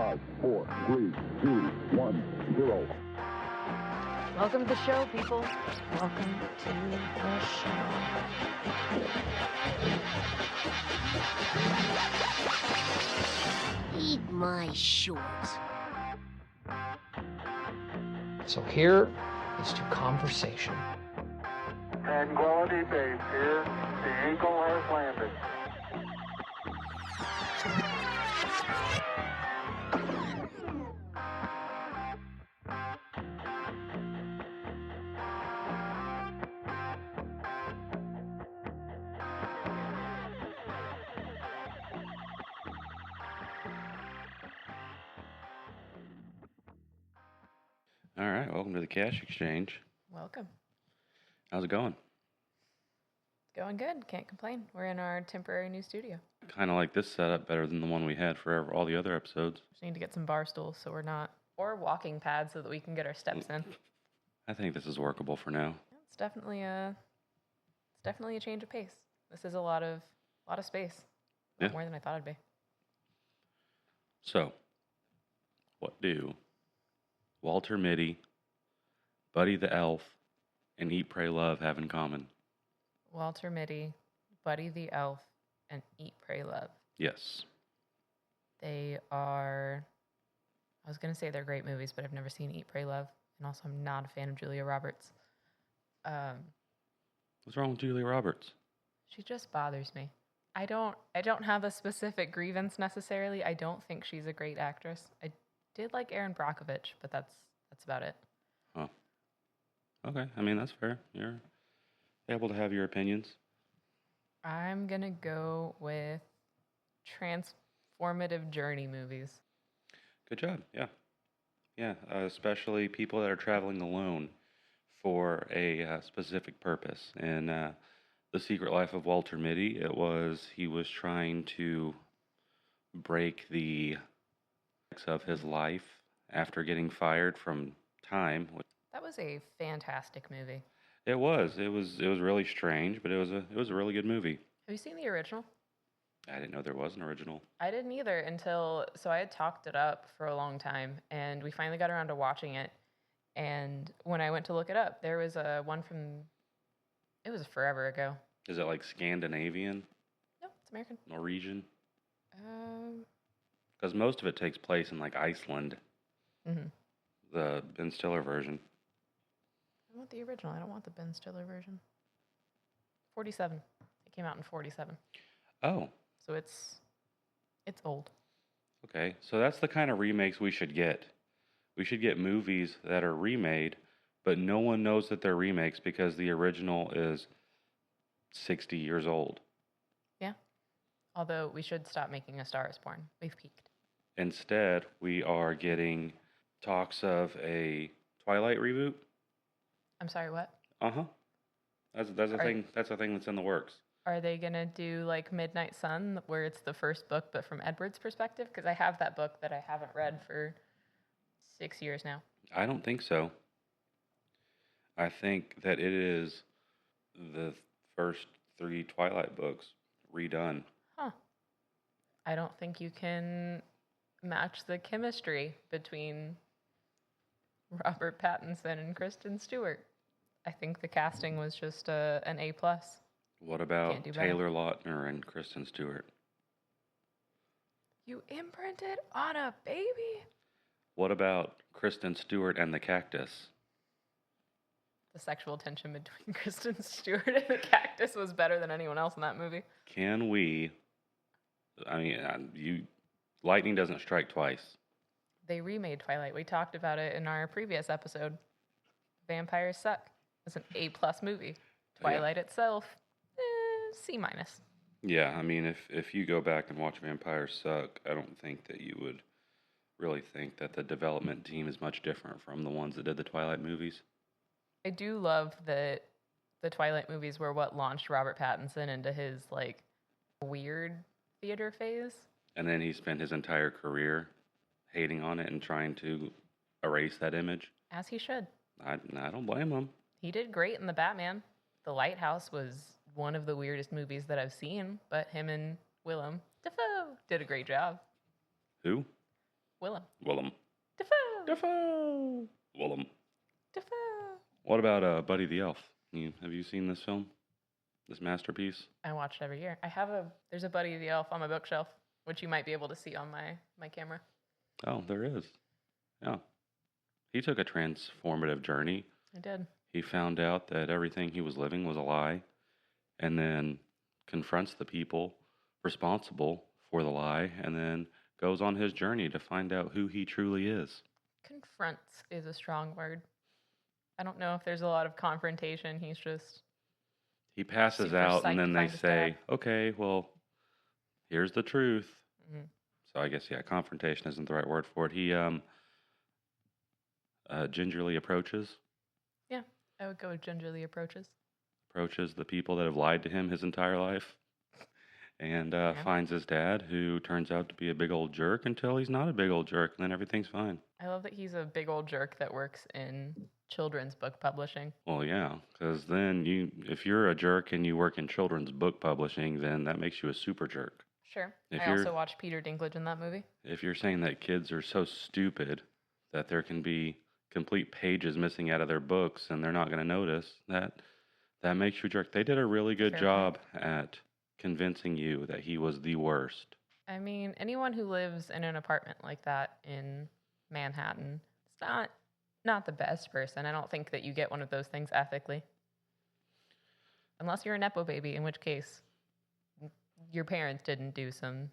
5, 4, 3, 2, 1, 0. Welcome to the show, people. Welcome to the show. Eat my shorts. So here is to conversation. Tranquility Base here. The Eagle has landed. All right, welcome to the Cash Exchange. Welcome. How's it going? Going good. Can't complain. We're in our temporary new studio. Kind of like this setup better than the one we had for all the other episodes. Just need to get some bar stools so we're not, or walking pads so that we can get our steps in. I think this is workable for now. It's definitely a change of pace. This is a lot of space. A lot more than I thought it'd be. So, what do Walter Mitty, Buddy the Elf, and Eat, Pray, Love have in common? Walter Mitty, Buddy the Elf, and Eat, Pray, Love. Yes. They are, I was going to say they're great movies, but I've never seen Eat, Pray, Love. And also I'm not a fan of Julia Roberts. What's wrong with Julia Roberts? She just bothers me. I don't have a specific grievance necessarily. I don't think she's a great actress. I did like Erin Brockovich, but that's about it. Oh. Okay, I mean, that's fair. You're able to have your opinions. I'm going to go with transformative journey movies. Good job, yeah. Yeah, especially people that are traveling alone for a specific purpose. And The Secret Life of Walter Mitty, he was trying to break the of his life after getting fired from Time. That was a fantastic movie. It was really strange, but it was a really good movie. Have you seen the original? I didn't know there was an original. I didn't either so I had talked it up for a long time, and we finally got around to watching it. And when I went to look it up, there was it was forever ago. Is it like Scandinavian? No, it's American. Norwegian? Because most of it takes place in like Iceland. Mm-hmm. The Ben Stiller version. I want the original. I don't want the Ben Stiller version. 47. It came out in 47. Oh. So it's old. Okay, so that's the kind of remakes we should get. We should get movies that are remade, but no one knows that they're remakes because the original is 60 years old. Yeah. Although we should stop making A Star is Born. We've peaked. Instead, we are getting talks of a Twilight reboot. I'm sorry, what? Uh-huh. That's a thing that's in the works. Are they going to do like Midnight Sun, where it's the first book, but from Edward's perspective? Because I have that book that I haven't read for 6 years now. I don't think so. I think that it is the first 3 Twilight books redone. Huh. I don't think you can match the chemistry between Robert Pattinson and Kristen Stewart. I think the casting was just an A+. What about Taylor Lautner and Kristen Stewart? You imprinted on a baby? What about Kristen Stewart and the cactus? The sexual tension between Kristen Stewart and the cactus was better than anyone else in that movie. Can we... I mean, lightning doesn't strike twice. They remade Twilight. We talked about it in our previous episode. Vampires suck. It's an A+ movie. Twilight itself, C-. Yeah, I mean, if you go back and watch Vampires Suck, I don't think that you would really think that the development team is much different from the ones that did the Twilight movies. I do love that the Twilight movies were what launched Robert Pattinson into his, like, weird theater phase. And then he spent his entire career hating on it and trying to erase that image. As he should. I don't blame him. He did great in The Batman. The Lighthouse was one of the weirdest movies that I've seen, but him and Willem Dafoe did a great job. Who? Willem. Willem. Dafoe. Dafoe. Willem. Dafoe. What about Buddy the Elf? Have you seen this film? This masterpiece? I watch it every year. There's a Buddy the Elf on my bookshelf, which you might be able to see on my camera. Oh, there is. Yeah. He took a transformative journey. I did. He found out that everything he was living was a lie, and then confronts the people responsible for the lie, and then goes on his journey to find out who he truly is. Confronts is a strong word. I don't know if there's a lot of confrontation. He passes super out, psyched and then to they find his say, dad. okay, well, here's the truth. Mhm. So I guess, yeah, confrontation isn't the right word for it. He gingerly approaches I would go with gingerly approaches. the people that have lied to him his entire life, and finds his dad, who turns out to be a big old jerk until he's not a big old jerk, and then everything's fine. I love that he's a big old jerk that works in children's book publishing. Well, yeah, because then if you're a jerk and you work in children's book publishing, then that makes you a super jerk. Sure. If I you're- also watched Peter Dinklage in that movie. If you're saying that kids are so stupid that there can be complete pages missing out of their books and they're not going to notice, that makes you a jerk. They did a really good Fair job at convincing you that he was the worst. I mean, anyone who lives in an apartment like that in Manhattan, it's not the best person. I don't think that you get one of those things ethically. Unless you're a Nepo baby, in which case your parents didn't do some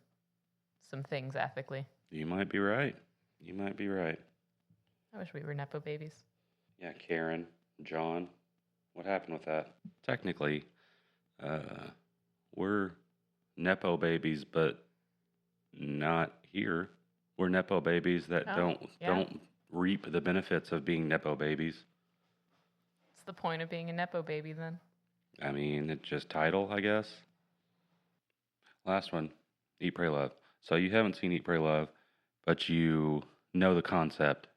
things ethically. You might be right. You might be right. I wish we were Nepo babies. Yeah, Karen, John, what happened with that? Technically, we're Nepo babies, but not here. We're Nepo babies that don't reap the benefits of being Nepo babies. What's the point of being a Nepo baby then? I mean, it's just title, I guess. Last one, Eat, Pray, Love. So you haven't seen Eat, Pray, Love, but you know the concept.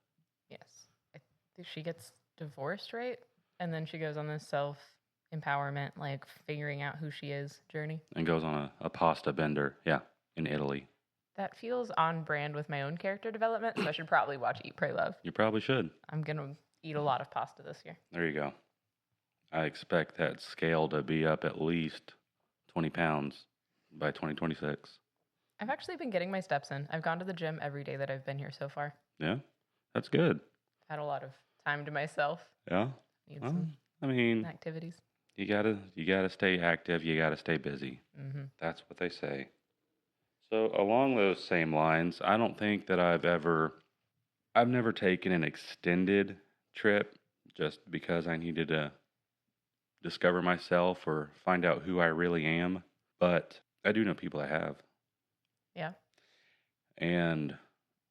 Yes. I think she gets divorced, right? And then she goes on this self-empowerment, like figuring out who she is journey. And goes on a pasta bender, yeah, in Italy. That feels on brand with my own character development, so I should probably watch Eat, Pray, Love. You probably should. I'm going to eat a lot of pasta this year. There you go. I expect that scale to be up at least 20 pounds by 2026. I've actually been getting my steps in. I've gone to the gym every day that I've been here so far. Yeah, that's good. Had a lot of time to myself. Yeah. Need Well, some I mean, activities. you gotta stay active. You gotta stay busy. Mm-hmm. That's what they say. So along those same lines, I don't think that I've never taken an extended trip just because I needed to discover myself or find out who I really am. But I do know people that have. Yeah. And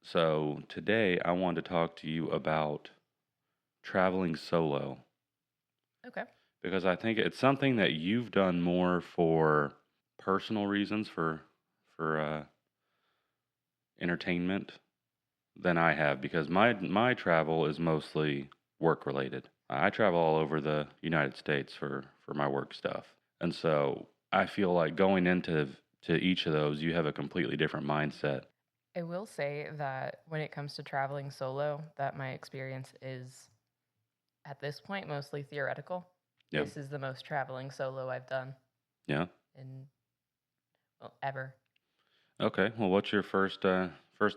so today I wanted to talk to you about traveling solo, Okay. because I think it's something that you've done more for personal reasons, for entertainment, than I have, because my travel is mostly work related. I travel all over the United States for my work stuff, and so I feel like going into each of those, you have a completely different mindset. I will say that when it comes to traveling solo, that my experience is, at this point, mostly theoretical. Yep. This is the most traveling solo I've done Yeah. ever. Okay. Well, what's your first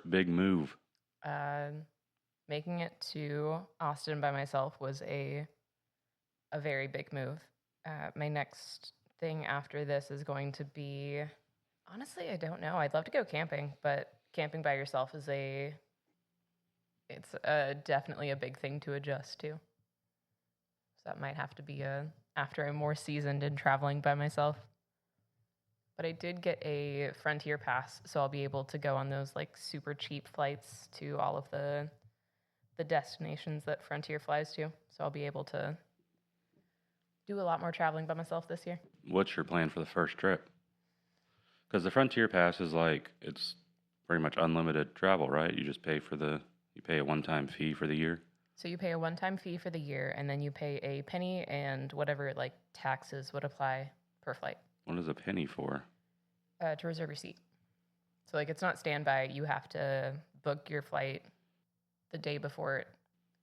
big move? Making it to Austin by myself was a very big move. My next thing after this is going to be, honestly, I don't know. I'd love to go camping, but camping by yourself is definitely a big thing to adjust to. So that might have to be after I'm more seasoned in traveling by myself. But I did get a Frontier Pass, so I'll be able to go on those like super cheap flights to all of the destinations that Frontier flies to. So I'll be able to do a lot more traveling by myself this year. What's your plan for the first trip? Because the Frontier Pass is like, it's pretty much unlimited travel, right? You just pay a one-time fee for the year. So you pay a one-time fee for the year, and then you pay a penny and whatever like taxes would apply per flight. What is a penny for? To reserve your seat. So like it's not standby. You have to book your flight the day before it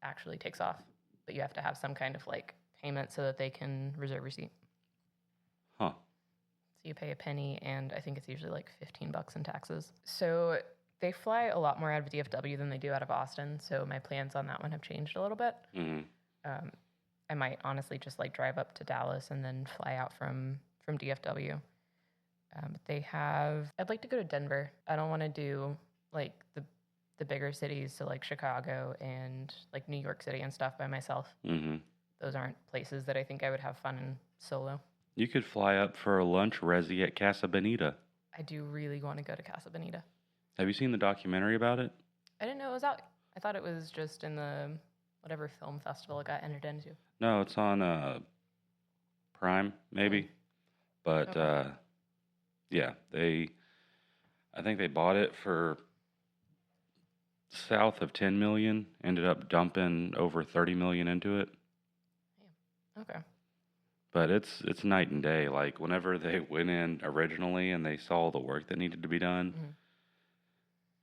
actually takes off, but you have to have some kind of like payment so that they can reserve your seat. Huh. So you pay a penny, and I think it's usually like $15 in taxes. So they fly a lot more out of DFW than they do out of Austin. So my plans on that one have changed a little bit. Mm-hmm. I might honestly just like drive up to Dallas and then fly out from DFW. I'd like to go to Denver. I don't want to do like the bigger cities, so like Chicago and like New York City and stuff by myself. Mm-hmm. Those aren't places that I think I would have fun in solo. You could fly up for a lunch resi at Casa Bonita. I do really want to go to Casa Bonita. Have you seen the documentary about it? I didn't know it was out. I thought it was just in the whatever film festival it got entered into. No, it's on Prime, maybe. But Okay. yeah, I think they bought it for south of 10 million, ended up dumping over 30 million into it. Okay. But it's night and day. Like whenever they went in originally and they saw the work that needed to be done,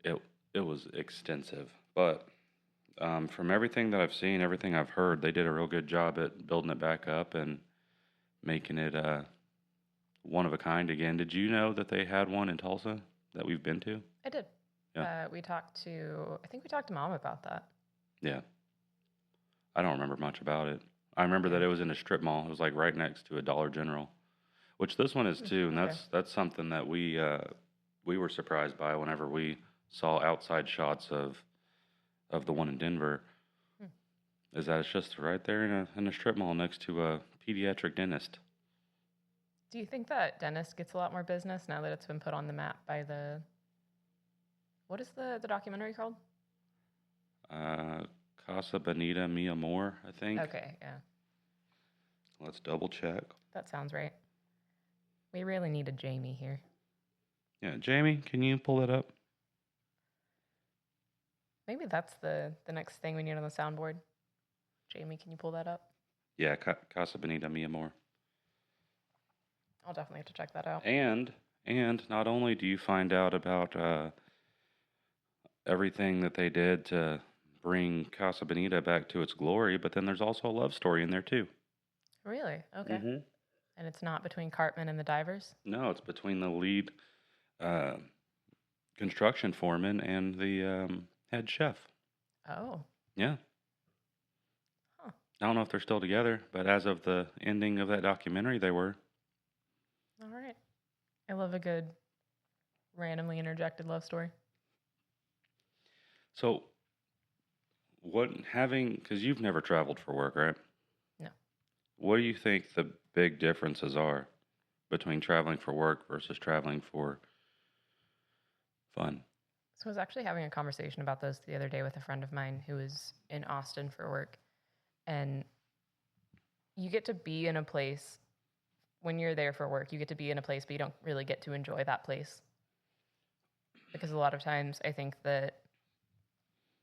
it was extensive. But from everything that I've seen, everything I've heard, they did a real good job at building it back up and making it one of a kind again. Did you know that they had one in Tulsa that we've been to? I did. Yeah. I think we talked to Mom about that. Yeah. I don't remember much about it. I remember that it was in a strip mall. It was like right next to a Dollar General, which this one is too, and Okay. that's something that we were surprised by whenever we saw outside shots of the one in Denver. Is that it's just right there in a strip mall next to a pediatric dentist. Do you think that dentist gets a lot more business now that it's been put on the map by the... What is the documentary called? Casa Bonita Mia Moore, I think. Okay, yeah. Let's double check. That sounds right. We really need a Jamie here. Yeah, Jamie, can you pull that up? Maybe that's the next thing we need on the soundboard. Jamie, can you pull that up? Yeah, Casa Bonita Mia Moore. I'll definitely have to check that out. And not only do you find out about everything that they did to bring Casa Bonita back to its glory, but then there's also a love story in there too. Really? Okay. Mm-hmm. And it's not between Cartman and the divers? No, it's between the lead construction foreman and the head chef. Oh. Yeah. Huh. I don't know if they're still together, but as of the ending of that documentary, they were. All right. I love a good randomly interjected love story. So, because you've never traveled for work, right? No. What do you think the big differences are between traveling for work versus traveling for fun? So I was actually having a conversation about this the other day with a friend of mine who is in Austin for work. And you get to be in a place, when you're there for work, you get to be in a place, but you don't really get to enjoy that place. Because a lot of times I think that,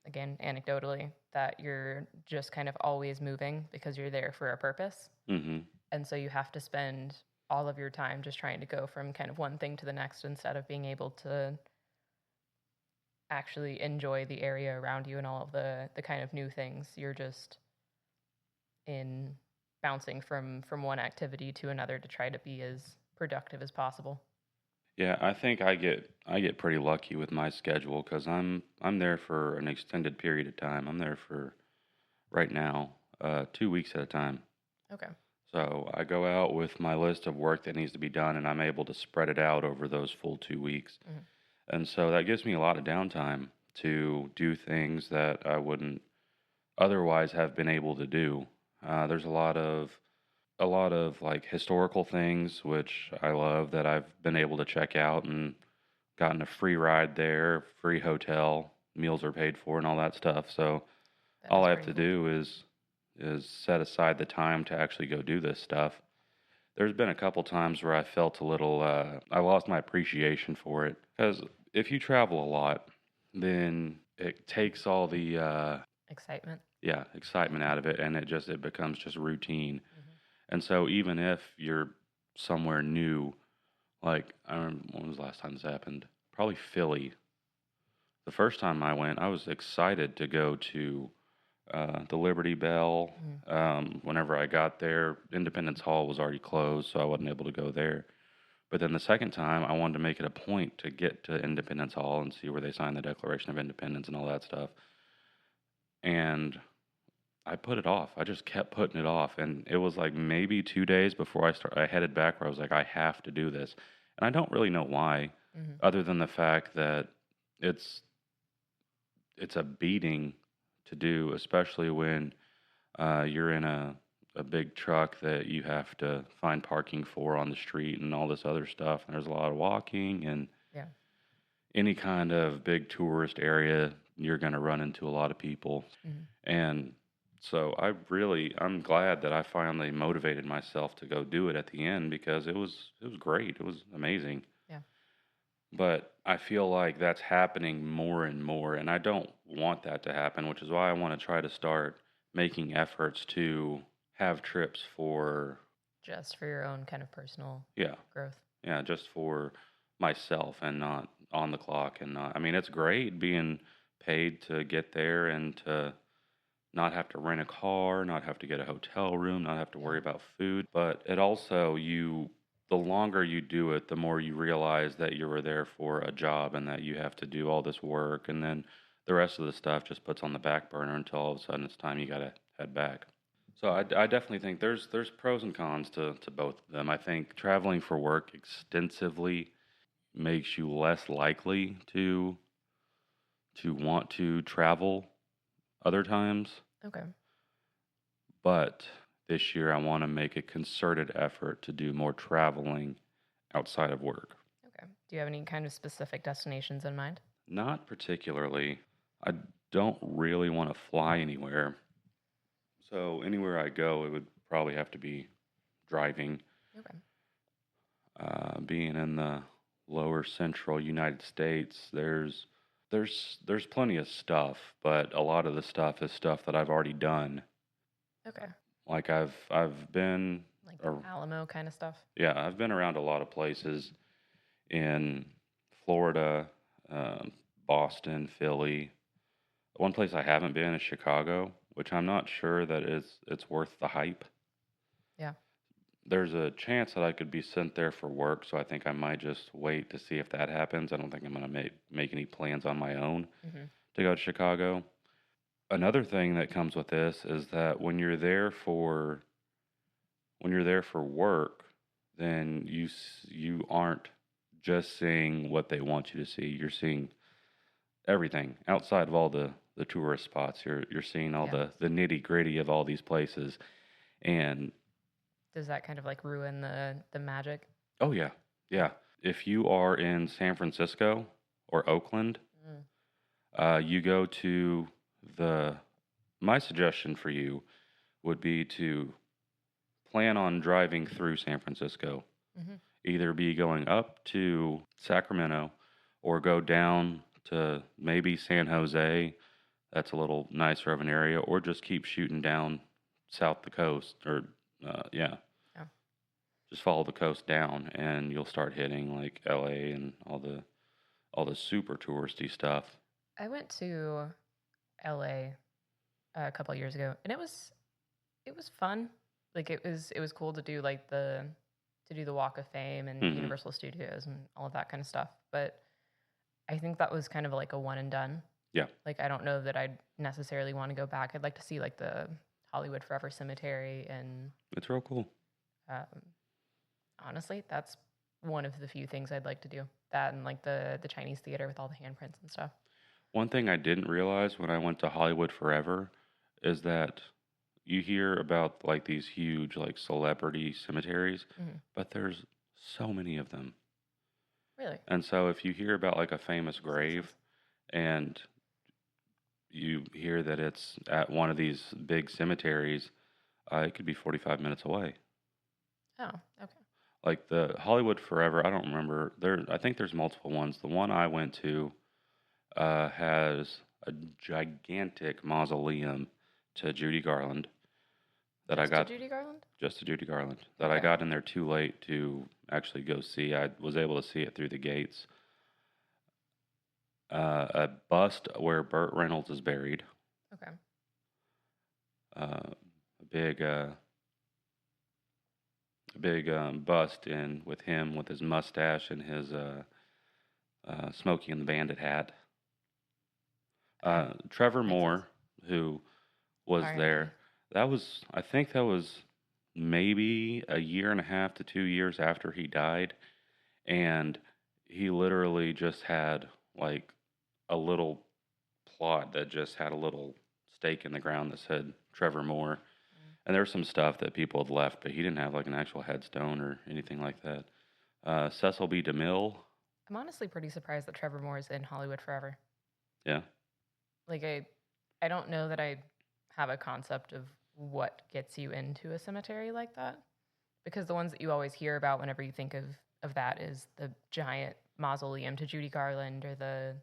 again, anecdotally, that you're just kind of always moving because you're there for a purpose. Mm-hmm. And so you have to spend all of your time just trying to go from kind of one thing to the next instead of being able to actually enjoy the area around you and all of the kind of new things. You're just in bouncing from one activity to another to try to be as productive as possible. Yeah, I think I get pretty lucky with my schedule because I'm there for an extended period of time. I'm there for right now 2 weeks at a time. Okay. So I go out with my list of work that needs to be done, and I'm able to spread it out over those full 2 weeks. Mhm. And so that gives me a lot of downtime to do things that I wouldn't otherwise have been able to do. There's a lot of like historical things which I love that I've been able to check out and gotten a free ride there, free hotel, meals are paid for, and all that stuff. So That all is I have pretty to do is set aside the time to actually go do this stuff. There's been a couple times where I felt a little, I lost my appreciation for it. Because if you travel a lot, then it takes all the, excitement. excitement out of it, and it becomes just routine. Mm-hmm. And so even if you're somewhere new, like, I don't know, when was the last time this happened? Probably Philly. the first time I went, I was excited to go to the Liberty Bell. Whenever I got there, Independence Hall was already closed, so I wasn't able to go there. But then the second time, I wanted to make it a point to get to Independence Hall and see where they signed the Declaration of Independence and all that stuff. And I put it off. I just kept putting it off. And it was like maybe 2 days before I headed back where I was like, I have to do this. And I don't really know why, other than the fact that it's a beating to do, especially when you're in a big truck that you have to find parking for on the street and all this other stuff. And there's a lot of walking, and Yeah. any kind of big tourist area, you're going to run into a lot of people. And so I'm glad that I finally motivated myself to go do it at the end, because it was great. It was amazing. Yeah. But I feel like that's happening more and more, and I don't want that to happen, which is why I want to try to start making efforts to have trips for, Just for your own kind of personal yeah, growth. yeah, just for myself and not on the clock. And not, I mean, it's great being paid to get there and to not have to rent a car, not have to get a hotel room, not have to worry about food. But it also, the longer you do it, the more you realize that you were there for a job and that you have to do all this work. And then the rest of the stuff just puts on the back burner until all of a sudden it's time you got to head back. So I definitely think there's pros and cons to both of them. I think traveling for work extensively makes you less likely to want to travel other times. Okay. But this year I want to make a concerted effort to do more traveling outside of work. Okay. Do you have any kind of specific destinations in mind? Not particularly. I don't really want to fly anywhere. So anywhere I go, it would probably have to be driving. Okay. Being in the lower central United States, there's plenty of stuff, but a lot of the stuff is stuff that I've already done. Okay. Like I've been Like the Alamo kind of stuff? Yeah, I've been around a lot of places in Florida, Boston, Philly. One place I haven't been is Chicago, which I'm not sure that it's worth the hype. Yeah. There's a chance that I could be sent there for work, so I think I might just wait to see if that happens. I don't think I'm going to make any plans on my own to go to Chicago. Another thing that comes with this is that when you're there for work, then you aren't just seeing what they want you to see. You're seeing everything outside of all the tourist spots. You're seeing all the nitty gritty of all these places. And does that kind of like ruin the magic? oh yeah, yeah. If you are in San Francisco or Oakland, you go to my suggestion for you would be to plan on driving through San Francisco. Either be going up to Sacramento or go down to maybe San Jose. That's a little nicer of an area, or just keep shooting down south the coast, or just follow the coast down, and you'll start hitting like LA and all the super touristy stuff. I went to LA a couple of years ago, and it was fun. Like it was cool to do like the Walk of Fame and Universal Studios and all of that kind of stuff. But I think that was kind of like a one and done. Yeah. Like I don't know that I'd necessarily want to go back. I'd like to see like the Hollywood Forever Cemetery, and it's real cool. Honestly, that's one of the few things I'd like to do. That and like the Chinese theater with all the handprints and stuff. One thing I didn't realize when I went to Hollywood Forever is that you hear about like these huge like celebrity cemeteries, but there's so many of them. Really? And so if you hear about like a famous grave and you hear that it's at one of these big cemeteries, it could be 45 minutes away. Oh, okay. Like the Hollywood Forever, I don't remember. I think there's multiple ones. The one I went to has a gigantic mausoleum to Judy Garland. To Judy Garland? Just to Judy Garland. That I got in there too late to actually go see. I was able to see it through the gates. a bust where Burt Reynolds is buried. Okay. A big bust in with him with his mustache and his Smokey and the Bandit hat. Trevor Makes Moore, sense. who was R.I.P.. there, I think that was maybe a year and a half to 2 years after he died, and he literally just had like a little plot that just had a little stake in the ground that said Trevor Moore. And there was some stuff that people had left, but he didn't have like an actual headstone or anything like that. Cecil B. DeMille, I'm honestly pretty surprised that Trevor Moore is in Hollywood forever. yeah. Like I don't know that I have a concept of what gets you into a cemetery like that, because the ones that you always hear about whenever you think of that is the giant mausoleum to Judy Garland or the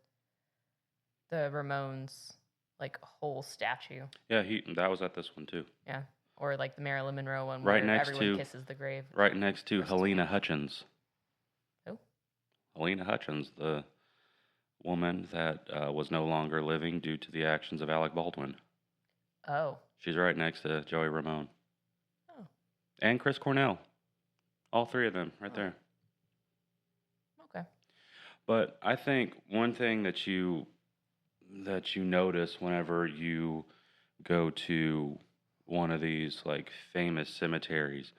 Ramones like whole statue. Yeah, that was at this one too. Yeah. Or like the Marilyn Monroe one Right where next everyone to- kisses the grave. Right next to Rest Helena in- Hutchins. Who? Helena Hutchins, the woman that was no longer living due to the actions of Alec Baldwin. Oh. She's right next to Joey Ramone. Oh. And Chris Cornell. All three of them right Oh. there. Okay. But I think one thing that you notice whenever you go to one of these like famous cemeteries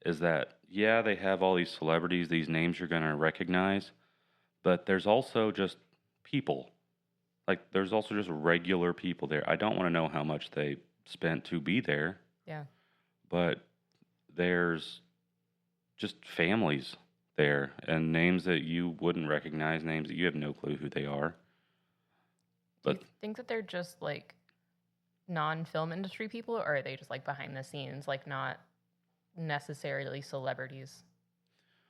is that yeah, they have all these celebrities, these names you're going to recognize, but there's also just people. Like there's also just regular people there. I don't want to know how much they spent to be there, Yeah. but there's just families there and names that you wouldn't recognize, names that you have no clue who they are. Do But you think that they're just like non-film industry people, or are they just like behind the scenes, like not necessarily celebrities,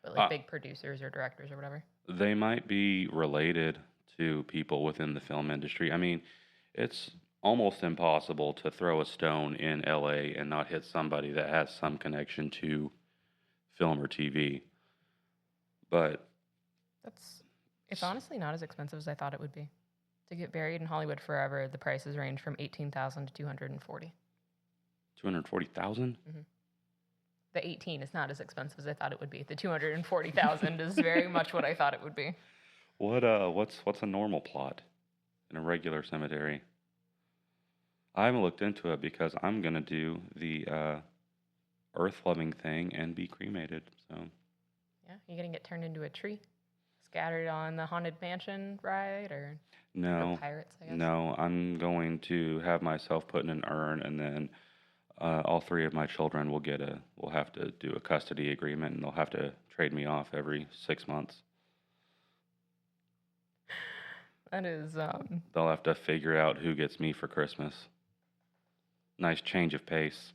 but like big producers or directors or whatever? they might be related to people within the film industry. I mean, it's almost impossible to throw a stone in LA and not hit somebody that has some connection to film or TV. But It's honestly not as expensive as I thought it would be. To get buried in Hollywood forever, the prices range from $18,000 to $240,000. 240,000? The 18 is not as expensive as I thought it would be. The 240,000 is very much what I thought it would be. What's a normal plot in a regular cemetery? I haven't looked into it because I'm gonna do the earth-loving thing and be cremated. So Yeah, you gonna get turned into a tree, scattered on the Haunted Mansion ride, or no, Pirates, I guess? no, I'm going to have myself put in an urn, and then all three of my children will have to do a custody agreement, and they'll have to trade me off every 6 months. That is, They'll have to figure out who gets me for Christmas. Nice change of pace.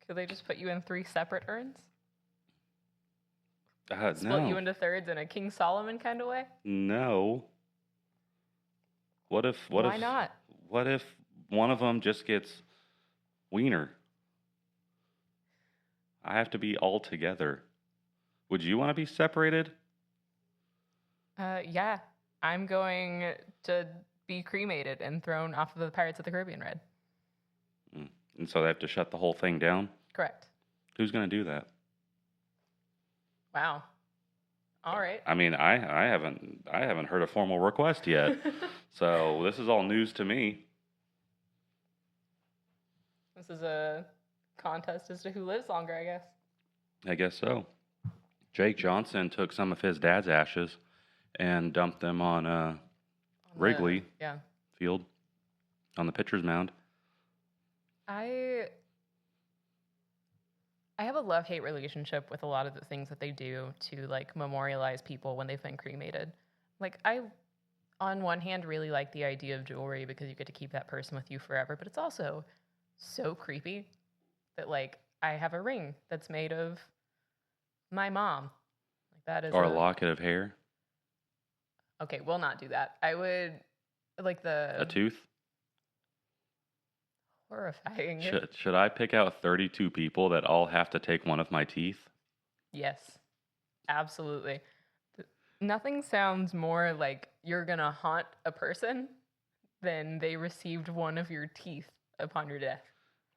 could they just put you in 3 separate urns? Split No. you into thirds in a King Solomon kind of way? No. Why not? What if one of them just gets wiener? I have to be all together. Would you want to be separated? Yeah. I'm going to be cremated and thrown off of the Pirates of the Caribbean ride. And so they have to shut the whole thing down? Correct. Who's going to do that? Wow. All right. I mean, I haven't heard a formal request yet. So this is all news to me. This is a contest as to who lives longer, I guess. I guess so. Jake Johnson took some of his dad's ashes and dumped them on Wrigley Yeah. Field on the pitcher's mound. I have a love-hate relationship with a lot of the things that they do to like memorialize people when they've been cremated. Like I, on one hand, really like the idea of jewelry because you get to keep that person with you forever, but it's also so creepy that like I have a ring that's made of my mom. Like that is Or a locket of hair. Okay, we'll not do that. I would like A tooth. horrifying. Should I pick out 32 people that all have to take one of my teeth? Yes, absolutely. Nothing sounds more like you're gonna haunt a person than they received one of your teeth upon your death.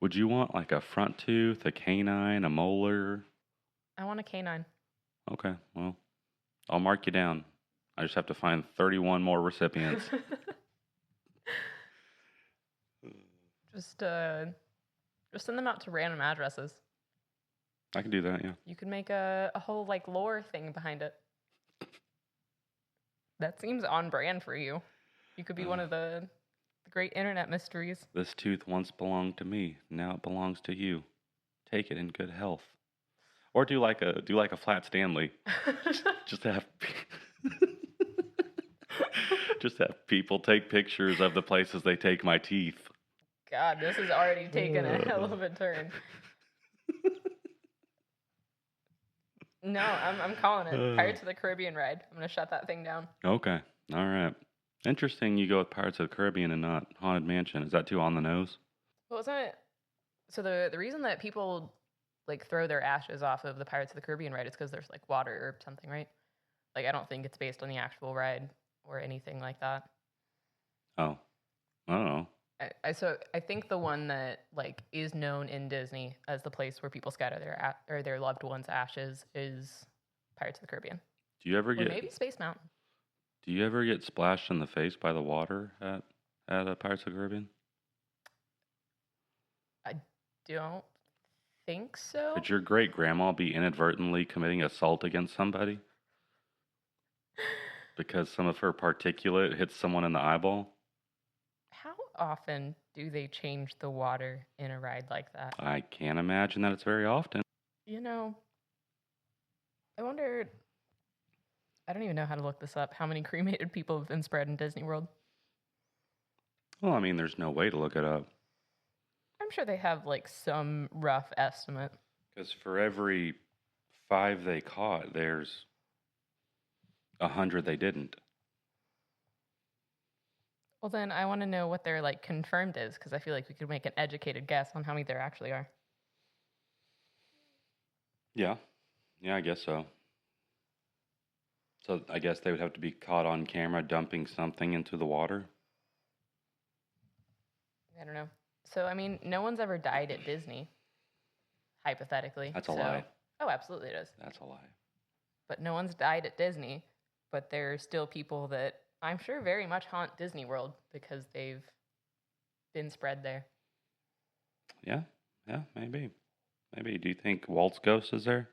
Would you want like a front tooth, a canine, a molar? I want a canine. Okay, well, I'll mark you down. I just have to find 31 more recipients. Just send them out to random addresses. I can do that, yeah. You could make a whole like lore thing behind it. That seems on brand for you. You could be one of the great internet mysteries. This tooth once belonged to me. Now it belongs to you. Take it in good health. Or do like a flat Stanley. Just have just have people take pictures of the places they take my teeth. God, this has already taken a hell of a turn. No, I'm calling it. Pirates of the Caribbean ride. I'm gonna shut that thing down. Okay. All right. Interesting you go with Pirates of the Caribbean and not Haunted Mansion. Is that too on the nose? Well, isn't it? So the reason that people like throw their ashes off of the Pirates of the Caribbean ride is because there's like water or something, right? Like I don't think it's based on the actual ride or anything like that. Oh. I don't know. So I think the one that like is known in Disney as the place where people scatter their loved ones' ashes is Pirates of the Caribbean. Do you ever Or get maybe Space Mountain. Do you ever get splashed in the face by the water at Pirates of the Caribbean? I don't think so. Could your great grandma be inadvertently committing assault against somebody because some of her particulate hits someone in the eyeball? How often do they change the water in a ride like that? I can't imagine that it's very often. You know, I wonder. I don't even know how to look this up. How many cremated people have been spread in Disney World? Well, I mean, there's no way to look it up. I'm sure they have like some rough estimate. Because for every 5 they caught, there's 100 they didn't. Well, then I want to know what their like confirmed is, because I feel like we could make an educated guess on how many there actually are. Yeah, I guess so. So I guess they would have to be caught on camera dumping something into the water. I don't know. So, I mean, no one's ever died at Disney, hypothetically. That's a lie. Oh, absolutely it is. That's a lie. But no one's died at Disney, but there are still people that I'm sure very much haunt Disney World because they've been spread there. Yeah, maybe. Maybe. Do you think Walt's ghost is there?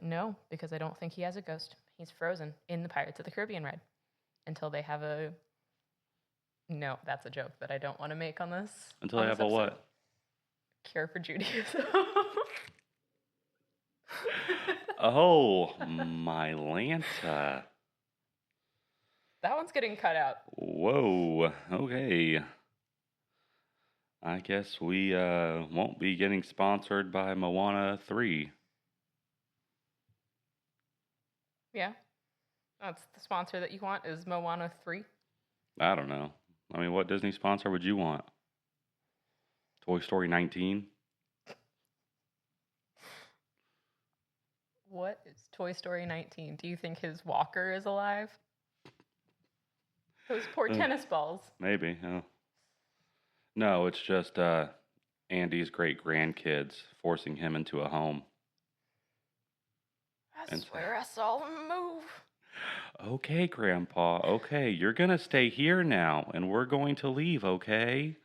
No, because I don't think he has a ghost. He's frozen in the Pirates of the Caribbean ride until they have a... No, that's a joke that I don't want to make on this. Until they have a what? Cure for Judaism. Oh, my Lanta. That one's getting cut out. Whoa, okay. I guess we won't be getting sponsored by Moana 3. Yeah. That's the sponsor that you want is Moana 3. I don't know. I mean, what Disney sponsor would you want? Toy Story 19? What is Toy Story 19? Do you think his walker is alive? Those poor tennis balls. Maybe, yeah. No, it's just Andy's great grandkids forcing him into a home. I swear I saw him move. Okay, Grandpa, okay, you're going to stay here now, and we're going to leave, okay?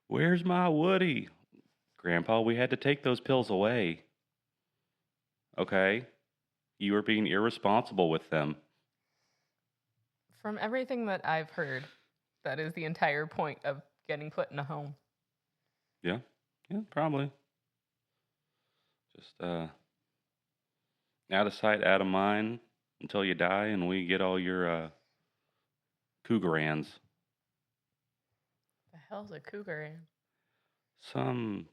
Where's my Woody? Grandpa, we had to take those pills away. Okay? You were being irresponsible with them. From everything that I've heard, that is the entire point of getting put in a home. Yeah, probably. Just, out of sight, out of mind until you die, and we get all your cougarans. The hell's a cougar? Some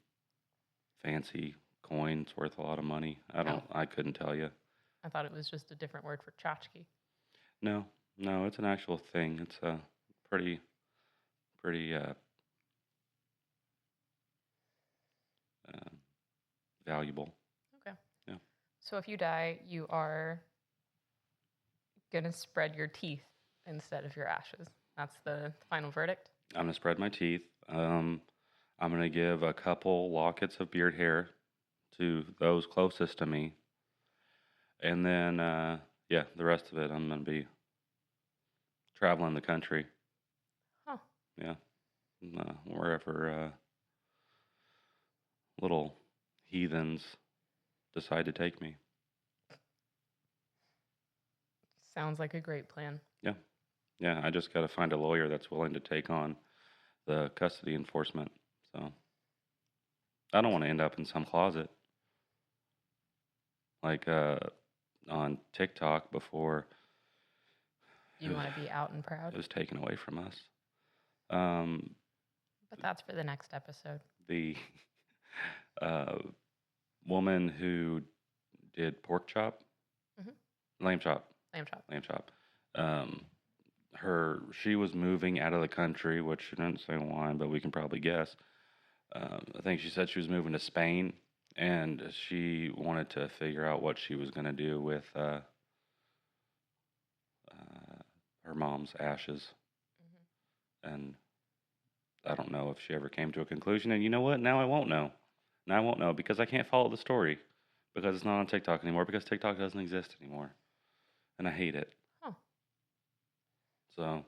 fancy coins worth a lot of money. I couldn't tell you. I thought it was just a different word for tchotchke. No, it's an actual thing. It's pretty valuable. Okay. So if you die, you are going to spread your teeth instead of your ashes. That's the final verdict. I'm going to spread my teeth. I'm going to give a couple lockets of beard hair to those closest to me. And then, the rest of it, I'm going to be traveling the country. Huh. Yeah. Wherever little heathens decide to take me. Sounds like a great plan. Yeah. Yeah, I just got to find a lawyer that's willing to take on the custody enforcement. So I don't want to end up in some closet like on TikTok before You want to be out and proud? it was taken away from us. But that's for the next episode. The woman who did pork chop, lamb chop, she was moving out of the country, which she didn't say why, but we can probably guess. I think she said she was moving to Spain, and she wanted to figure out what she was going to do with her mom's ashes. And I don't know if she ever came to a conclusion. And you know what? Now I won't know. Now I won't know because I can't follow the story because it's not on TikTok anymore because TikTok doesn't exist anymore. And I hate it. Huh. So.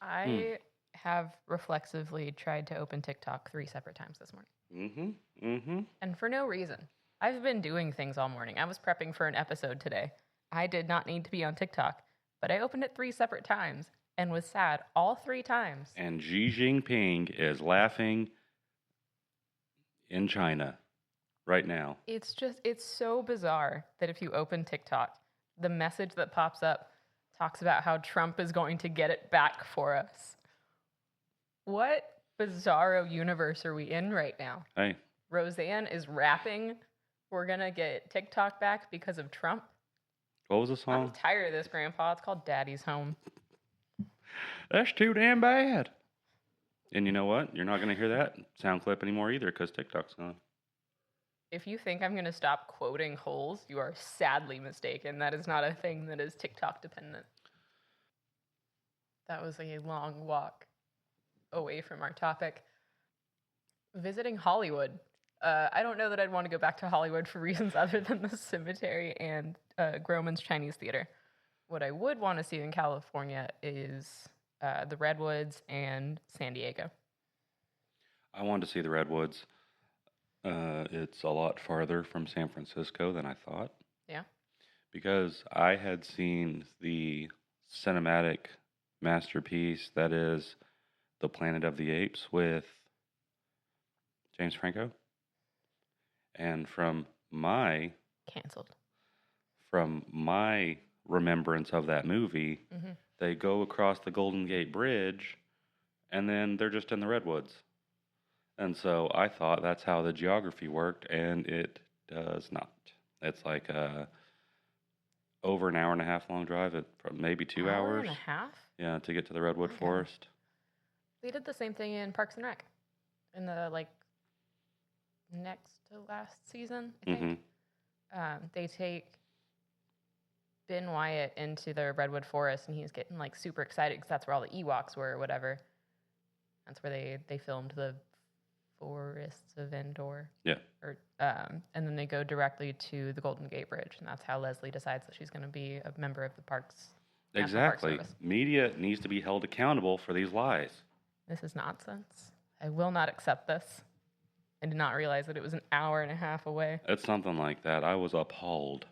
I have reflexively tried to open TikTok 3 separate times this morning. And for no reason. I've been doing things all morning. I was prepping for an episode today. I did not need to be on TikTok, but I opened it 3 separate times and was sad all 3 times. And Xi Jinping is laughing in China right now. It's so bizarre that if you open TikTok, the message that pops up talks about how Trump is going to get it back for us. What bizarro universe are we in right now? Hey. Roseanne is rapping, we're going to get TikTok back because of Trump. What was the song? I'm tired of this, Grandpa. It's called Daddy's Home. That's too damn bad. And you know what? You're not going to hear that sound clip anymore either because TikTok's gone. If you think I'm going to stop quoting holes, you are sadly mistaken. That is not a thing that is TikTok dependent. That was a long walk away from our topic. Visiting Hollywood. I don't know that I'd want to go back to Hollywood for reasons other than the cemetery and Groman's Chinese Theater. What I would want to see in California is the Redwoods and San Diego. I wanted to see the Redwoods. It's a lot farther from San Francisco than I thought. Yeah. Because I had seen the cinematic masterpiece that is The Planet of the Apes with James Franco. And from my remembrance of that movie, they go across the Golden Gate Bridge and then they're just in the Redwoods. And so I thought that's how the geography worked, and it does not. It's like over an hour and a half long drive, maybe 2 hours. Hour and a half? Yeah, to get to the Redwood Forest. They did the same thing in Parks and Rec in the next to last season, I think. They take Ben Wyatt into the Redwood Forest, and he's getting super excited because that's where all the Ewoks were or whatever. That's where they filmed the Forests of Endor. Yeah. And then they go directly to the Golden Gate Bridge, and that's how Leslie decides that she's going to be a member of the Parks. Exactly. Park Service. Media needs to be held accountable for these lies. This is nonsense. I will not accept this. I did not realize that it was an hour and a half away. It's something like that. I was appalled.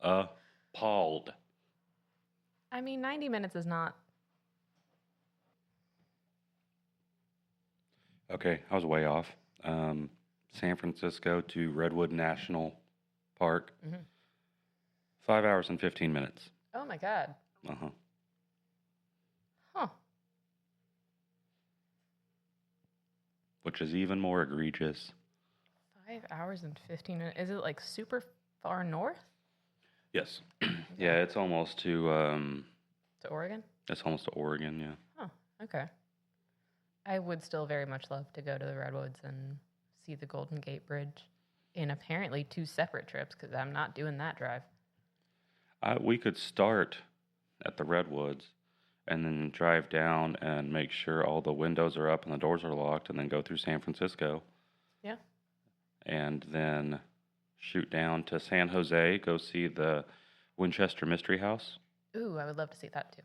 Appalled. I mean, 90 minutes is not... Okay, I was way off. San Francisco to Redwood National Park. 5 hours and 15 minutes. Oh, my God. Uh-huh. Huh. Which is even more egregious. 5 hours and 15 minutes. Is it super far north? Yes. Yeah, it's almost to... to Oregon? It's almost to Oregon, yeah. Oh, okay. I would still very much love to go to the Redwoods and see the Golden Gate Bridge. in apparently 2 separate trips because I'm not doing that drive. We could start at the Redwoods and then drive down and make sure all the windows are up and the doors are locked, and then go through San Francisco. Yeah. And then shoot down to San Jose, go see the Winchester Mystery House, Ooh, I would love to see that too.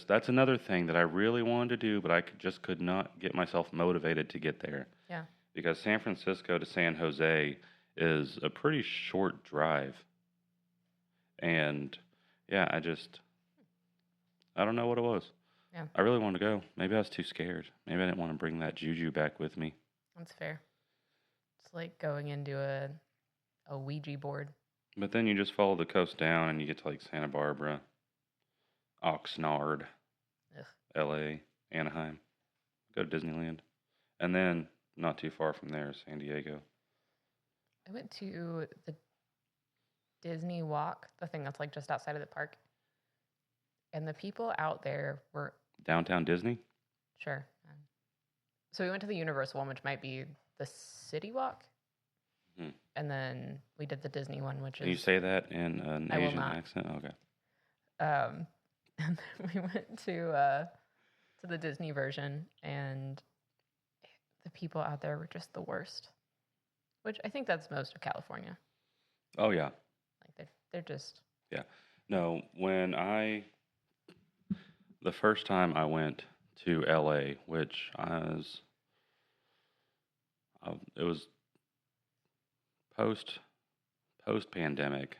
that's another thing that I really wanted to do, but I just could not get myself motivated to get there. Yeah. Because San Francisco to San Jose is a pretty short drive. And yeah, I don't know what it was. Yeah. I really wanted to go. Maybe I was too scared. Maybe I didn't want to bring that juju back with me. That's fair. It's like going into a Ouija board. But then you just follow the coast down and you get to like Santa Barbara, Oxnard, Ugh. LA, Anaheim. Go to Disneyland. And then not too far from there, San Diego. I went to the Disney Walk, the thing that's like just outside of the park. And the people out there were Downtown Disney? sure. So we went to the Universal one, which might be the City Walk. Hmm. And then we did the Disney one, which Can you is say that in an I will Asian not. accent? Okay. and then we went to the Disney version, and the people out there were just the worst. Which I think that's most of California. Oh, yeah. Like they're just Yeah. No, the first time I went to LA, which it was post pandemic.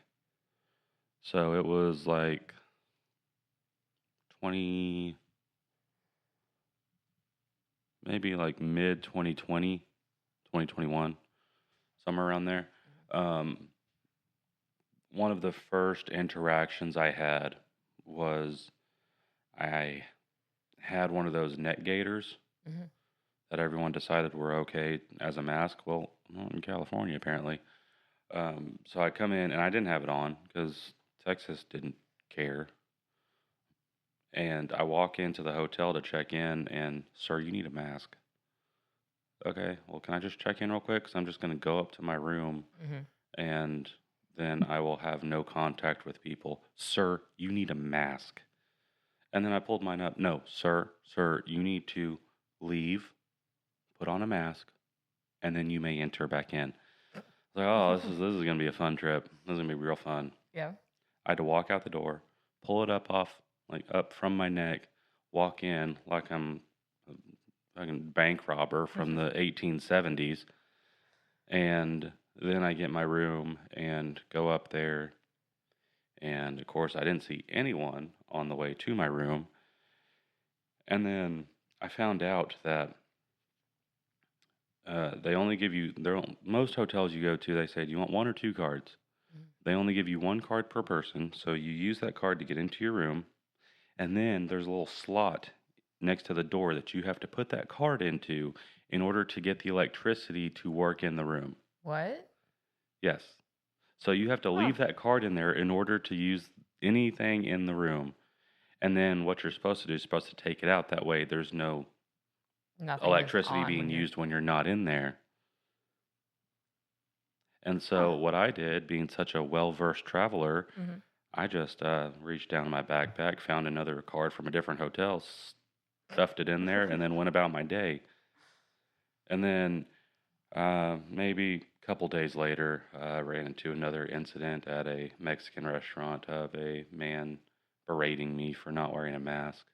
So it was like maybe like mid 2020, 2021, somewhere around there. One of the first interactions I had was I had one of those neck gaiters Mhm. that everyone decided were okay as a mask. Well, not in California, apparently. So I come in and I didn't have it on because Texas didn't care. And I walk into the hotel to check in, and, sir, you need a mask. Okay, well, can I just check in real quick? Because I'm just going to go up to my room, and then I will have no contact with people. Sir, you need a mask. And then I pulled mine up. No, sir, you need to leave, put on a mask, and then you may enter back in. I was like, oh, this is going to be a fun trip. This is going to be real fun. Yeah. I had to walk out the door, pull it up from my neck, walk in like I'm a fucking bank robber from the 1870s. And then I get my room and go up there. And of course, I didn't see anyone on the way to my room. And then I found out that they only give you, most hotels you go to, they say, do you want 1 or 2 cards? They only give you 1 card per person. So you use that card to get into your room. And then there's a little slot next to the door that you have to put that card into in order to get the electricity to work in the room. What? Yes. So you have to leave that card in there in order to use anything in the room. And then what you're supposed to do is supposed to take it out. That way there's no Nothing is electricity on being when you're- used when you're not in there. And so what I did, being such a well-versed traveler, I just reached down in my backpack, found another card from a different hotel, stuffed it in there, and then went about my day. And then maybe a couple days later, I ran into another incident at a Mexican restaurant of a man berating me for not wearing a mask.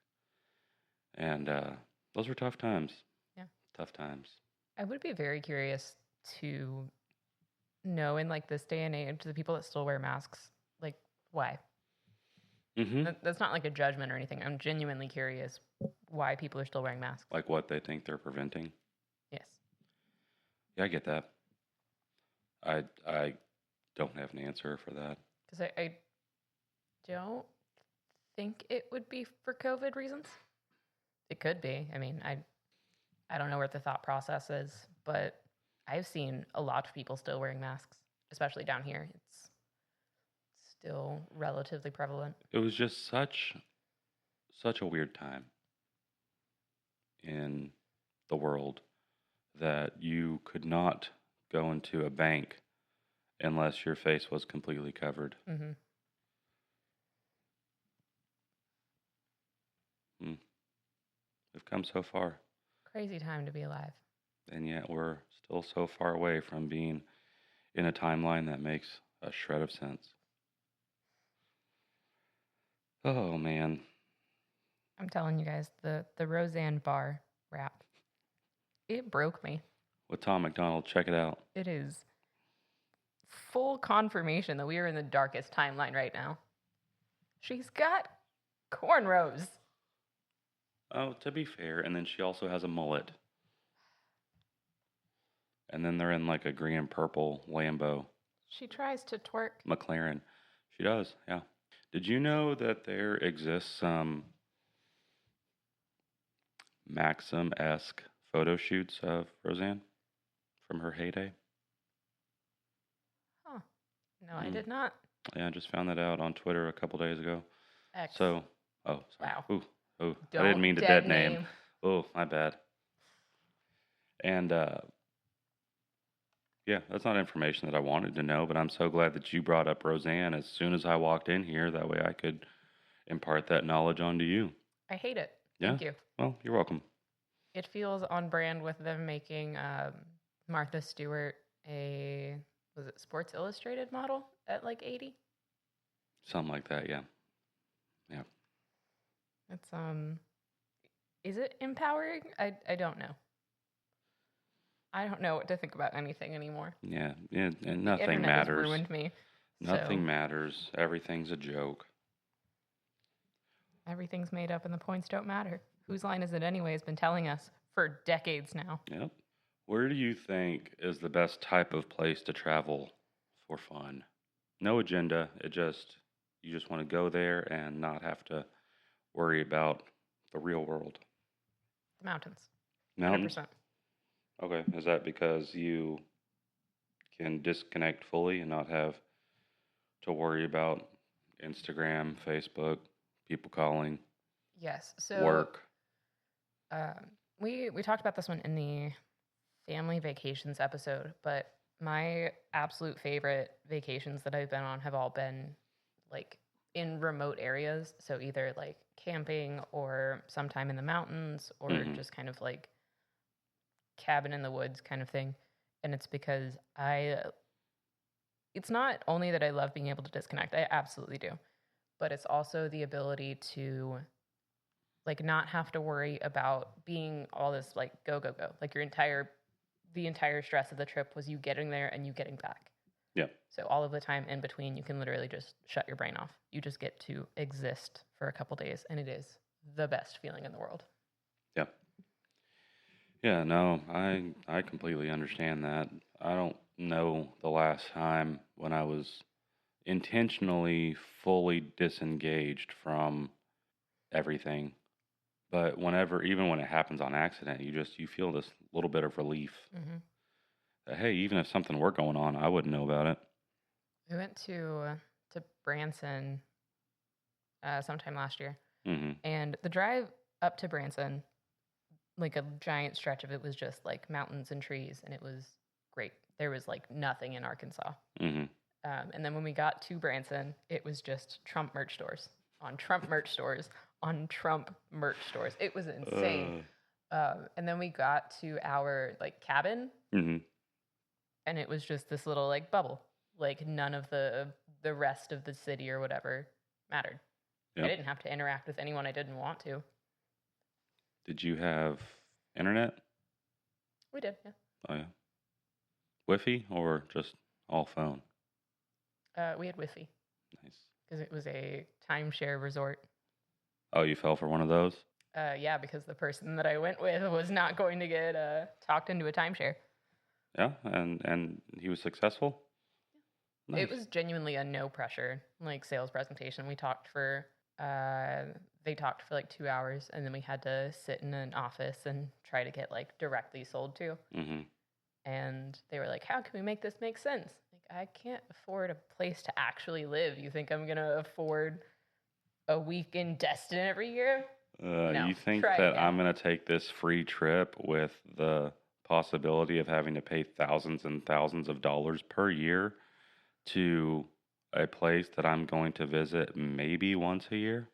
And those were tough times. Yeah. Tough times. I would be very curious to know in like this day and age, the people that still wear masks, like why? That's not like a judgment or anything. I'm genuinely curious why people are still wearing masks. Like what they think they're preventing. Yes. Yeah, I get that. I don't have an answer for that. Because I don't think it would be for COVID reasons. It could be. I mean, I don't know where the thought process is, but I've seen a lot of people still wearing masks, especially down here. It's still relatively prevalent. It was just such a weird time in the world that you could not go into a bank unless your face was completely covered. Mm-hmm. We've come so far, Crazy time to be alive. and yet we're still so far away from being in a timeline that makes a shred of sense. Oh, man. I'm telling you guys, the Roseanne Barr rap, it broke me. With Tom McDonald, check it out. It is full confirmation that we are in the darkest timeline right now. She's got cornrows. Oh, to be fair, and then she also has a mullet. And then they're in like a green and purple Lambo She tries to twerk. McLaren. She does, yeah. Did you know that there exists some Maxim-esque photo shoots of Roseanne from her heyday? Huh. No, I did not. Yeah, I just found that out on Twitter a couple days ago. X. So, oh, sorry. Wow. Ooh, I Don't didn't mean to dead name. Oh, my bad. And, yeah, that's not information that I wanted to know, but I'm so glad that you brought up Roseanne as soon as I walked in here. That way I could impart that knowledge onto you. I hate it. Yeah? Thank you. Well, you're welcome. It feels on brand with them making Martha Stewart was it Sports Illustrated model at like 80? Something like that, yeah. Yeah. It's is it empowering? I don't know. I don't know what to think about anything anymore. Yeah, and The nothing internet matters. has ruined me. Nothing so matters. Everything's a joke. Everything's made up and the points don't matter. Whose line is it anyway has been telling us for decades now. Yep. Where do you think is the best type of place to travel for fun? No agenda. You just want to go there and not have to worry about the real world. The mountains. Mountains? 100%. Okay. Is that because you can disconnect fully and not have to worry about Instagram, Facebook, people calling, Yes. So work? we talked about this one in the family vacations episode, but my absolute favorite vacations that I've been on have all been like in remote areas. So either like camping or sometime in the mountains or just kind of like cabin in the woods kind of thing. And it's because it's not only that I love being able to disconnect, I absolutely do, but it's also the ability to like not have to worry about being all this like go. Like the entire stress of the trip was you getting there and you getting back. Yeah. So all of the time in between, you can literally just shut your brain off. You just get to exist for a couple days, and it is the best feeling in the world. Yeah. Yeah, no, I completely understand that. I don't know the last time when I was intentionally fully disengaged from everything. But even when it happens on accident, you feel this little bit of relief. Mm-hmm. That, hey, even if something were going on, I wouldn't know about it. We went to Branson sometime last year, and the drive up to Branson, like a giant stretch of it was just like mountains and trees, and it was great. There was like nothing in Arkansas. And then when we got to Branson, it was just Trump merch stores on Trump merch stores on Trump merch stores. It was insane. And then we got to our like cabin, and it was just this little like bubble. Like none of the rest of the city or whatever mattered. Yep. I didn't have to interact with anyone I didn't want to. Did you have internet? We did, yeah. Oh, yeah. Wi-Fi or just all phone? We had Wi-Fi. Nice. Because it was a timeshare resort. Oh, you fell for one of those? Yeah, because the person that I went with was not going to get talked into a timeshare. Yeah, and he was successful? Yeah. Nice. It was genuinely a no pressure like sales presentation. We talked for they talked for like 2 hours, and then we had to sit in an office and try to get like directly sold to. And they were like, "How can we make this make sense?" Like, I can't afford a place to actually live. You think I'm gonna afford a week in Destin every year? No, you think that I'm going to take this free trip with the possibility of having to pay thousands and thousands of dollars per year to a place that I'm going to visit maybe once a year.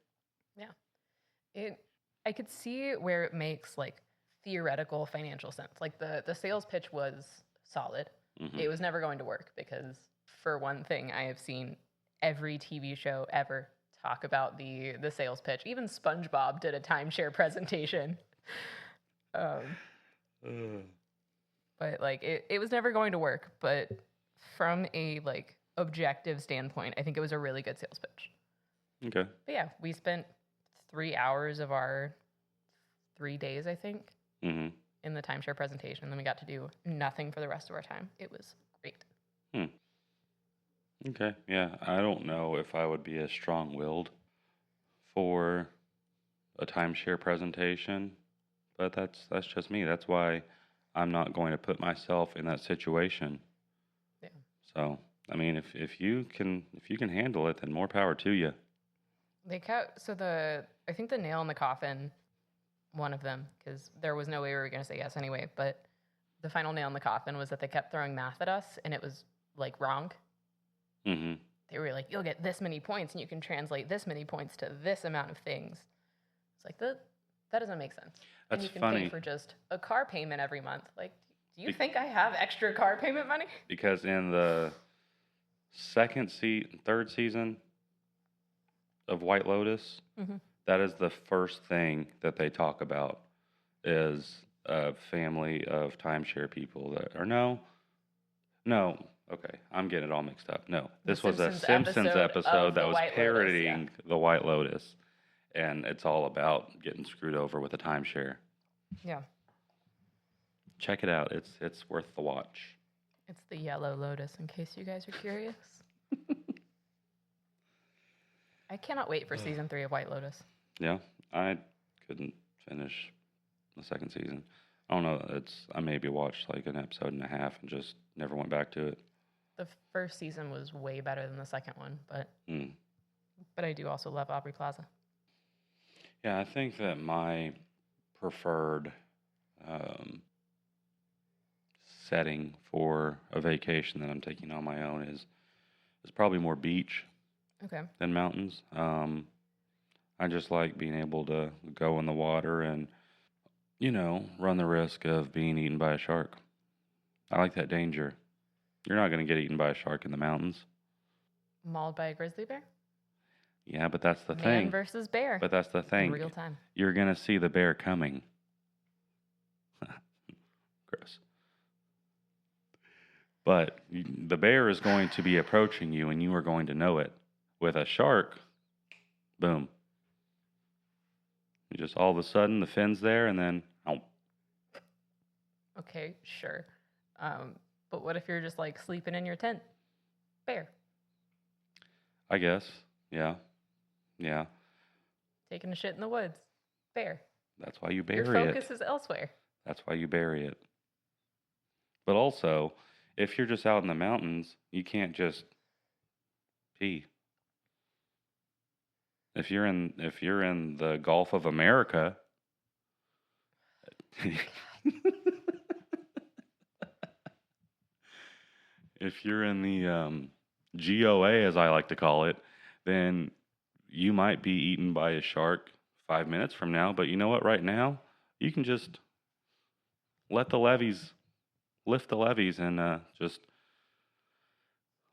I could see where it makes like theoretical financial sense. Like the sales pitch was solid. Mhm. It was never going to work because, for one thing, I have seen every TV show ever talk about the sales pitch. Even SpongeBob did a timeshare presentation. But like it was never going to work. But from a like objective standpoint, I think it was a really good sales pitch. Okay. But yeah, we spent 3 hours of our 3 days, I think, Mhm. in the timeshare presentation. And then we got to do nothing for the rest of our time. It was great. Okay. Yeah, I don't know if I would be as strong-willed for a timeshare presentation, but that's just me. That's why I'm not going to put myself in that situation. Yeah. So, I mean, if you can handle it, then more power to you. I think the nail in the coffin, one of them, because there was no way we were going to say yes anyway, but the final nail in the coffin was that they kept throwing math at us, and it was like wrong. Mm-hmm. They were like, you'll get this many points, and you can translate this many points to this amount of things. It's like, that doesn't make sense. That's and you can funny. pay for just a car payment every month. Like, do you think I have extra car payment money? Because in the third season of White Lotus, that is the first thing that they talk about is a family of timeshare people that are no. Okay, I'm getting it all mixed up. No, this was a Simpsons episode that was parodying the White Lotus, and it's all about getting screwed over with a timeshare. Yeah. Check it out. It's worth the watch. It's the Yellow Lotus, in case you guys are curious. I cannot wait for season 3 of White Lotus. Yeah, I couldn't finish the second season. I don't know. I maybe watched like an episode and a half and just never went back to it. The first season was way better than the second one, but I do also love Aubrey Plaza. Yeah, I think that my preferred setting for a vacation that I'm taking on my own is probably more beach than mountains. I just like being able to go in the water and, run the risk of being eaten by a shark. I like that danger. You're not going to get eaten by a shark in the mountains. Mauled by a grizzly bear? Yeah, but that's the thing. Man versus bear. But that's the thing. In real time. You're going to see the bear coming. Gross. But the bear is going to be approaching you, and you are going to know it. With a shark, boom. You just all of a sudden, the fin's there, and then, oh. Okay, sure. But what if you're just like sleeping in your tent? Bear. I guess. Yeah. Taking a shit in the woods? Bear. That's why you bury it. Your focus is elsewhere. That's why you bury it. But also, if you're just out in the mountains, you can't just pee. If you're in the Gulf of America, if you're in the GOA, as I like to call it, then you might be eaten by a shark 5 minutes from now. But you know what? Right now, you can just lift the levees, and just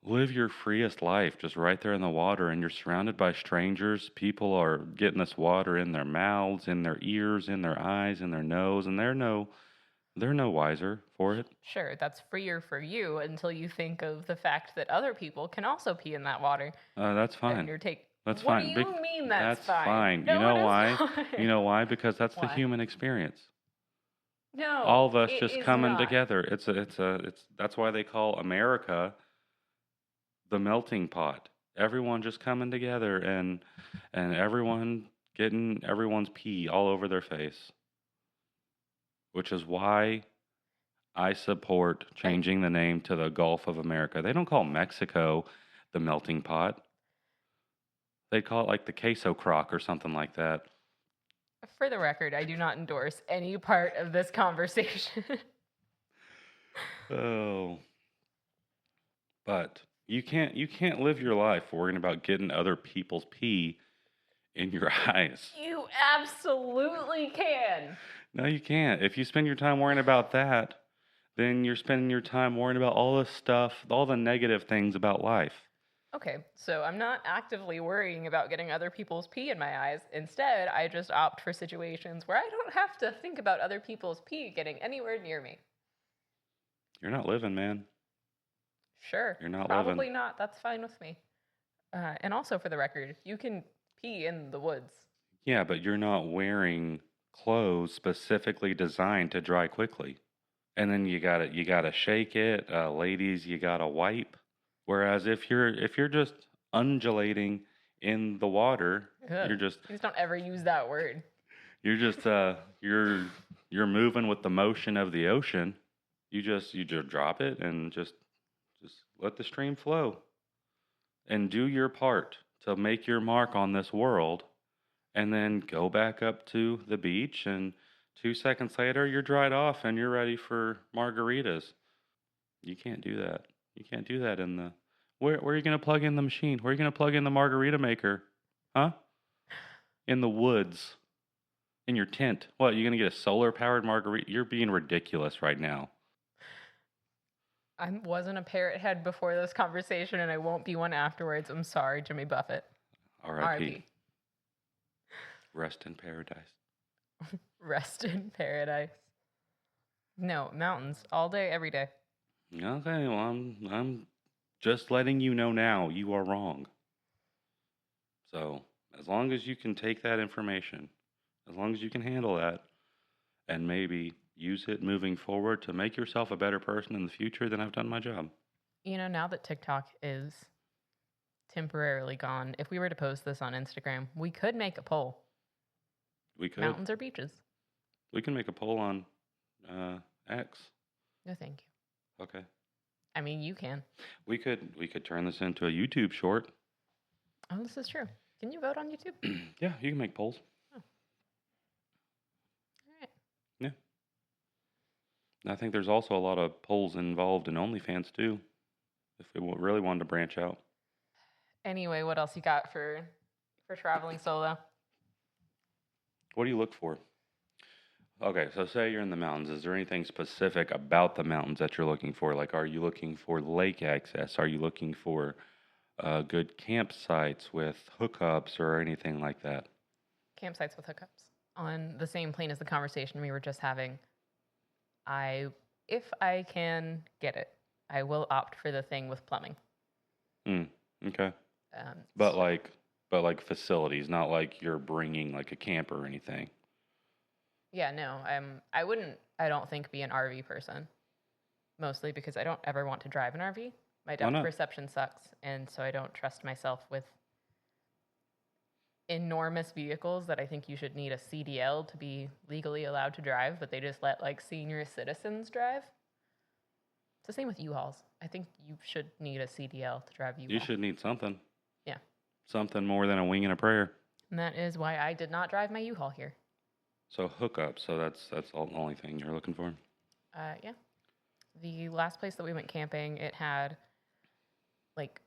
live your freest life just right there in the water, and you're surrounded by strangers. People are getting this water in their mouths, in their ears, in their eyes, in their nose, and they're no wiser for it. Sure, that's freer for you until you think of the fact that other people can also pee in that water. That's fine. That's what fine. do you mean that's fine? No, you know why? Fine. You know why? Because that's the human experience. No, all of us just coming not. together. That's why they call America the melting pot. Everyone just coming together and everyone getting everyone's pee all over their face. Which is why I support changing the name to the Gulf of America. They don't call Mexico the melting pot. They call it like the queso crock or something like that. For the record, I do not endorse any part of this conversation. Oh. But You can't live your life worrying about getting other people's pee in your eyes. You absolutely can. No, you can't. If you spend your time worrying about that, then you're spending your time worrying about all this stuff, all the negative things about life. Okay, so I'm not actively worrying about getting other people's pee in my eyes. Instead, I just opt for situations where I don't have to think about other people's pee getting anywhere near me. You're not living, man. Sure. You're not Probably living. not. That's fine with me. And also, for the record, you can pee in the woods. Yeah, but you're not wearing clothes specifically designed to dry quickly. And then you gotta shake it, ladies. You gotta wipe. Whereas if you're just undulating in the water, Ugh, you're just please don't ever use that word. you're just you're moving with the motion of the ocean. You just drop it and just let the stream flow and do your part to make your mark on this world, and then go back up to the beach, and 2 seconds later you're dried off and you're ready for margaritas. You can't do that. You can't do that in the where are you going to plug in the machine? Where are you going to plug in the margarita maker? Huh? In the woods. In your tent. What, you going to get a solar powered margarita? You're being ridiculous right now. I wasn't a parrot head before this conversation, and I won't be one afterwards. I'm sorry, Jimmy Buffett. R.I.P. Rest in paradise. Rest in paradise. No, mountains. All day, every day. Okay, well, I'm just letting you know now you are wrong. So, as long as you can take that information, as long as you can handle that, and maybe use it moving forward to make yourself a better person in the future, then I've done my job. You know, now that TikTok is temporarily gone, if we were to post this on Instagram, we could make a poll. We could. Mountains or beaches? We can make a poll on X. No, thank you. Okay. I mean, you can. We could turn this into a YouTube short. Oh, this is true. Can you vote on YouTube? Yeah, you can make polls. Oh. All right. Yeah. And I think there's also a lot of polls involved in OnlyFans too, if we really wanted to branch out. Anyway, what else you got for traveling solo? What do you look for? Okay, so say you're in the mountains. Is there anything specific about the mountains that you're looking for? Like, are you looking for lake access? Are you looking for good campsites with hookups or anything like that? Campsites with hookups. On the same plane as the conversation we were just having, if I can get it, I will opt for the thing with plumbing. Okay. But like facilities, not like you're bringing like a camper or anything. Yeah, no, I don't think be an RV person. Mostly because I don't ever want to drive an RV. My depth perception sucks, and so I don't trust myself with enormous vehicles that I think you should need a CDL to be legally allowed to drive, but they just let like senior citizens drive. It's the same with U-Hauls. I think you should need a CDL to drive U-Haul. You should need something. Yeah. Something more than a wing and a prayer. And that is why I did not drive my U-Haul here. So hookup. So that's the only thing you're looking for. Yeah. The last place that we went camping, it had like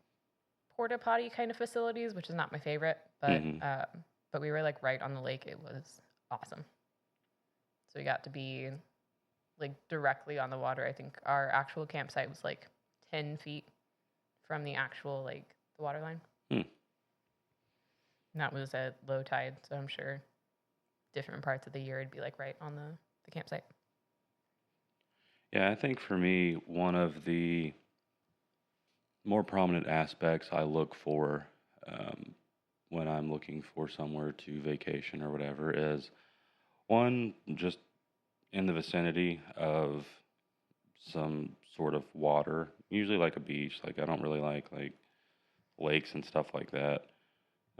porta potty kind of facilities, which is not my favorite, but we were like right on the lake. It was awesome. So we got to be like directly on the water. I think our actual campsite was like 10 feet from the actual like the water line. And that was at low tide, so I'm sure different parts of the year it'd be like right on the campsite. Yeah, I think for me, one of the more prominent aspects I look for when I'm looking for somewhere to vacation or whatever is one, just in the vicinity of some sort of water, usually like a beach. Like I don't really like lakes and stuff like that.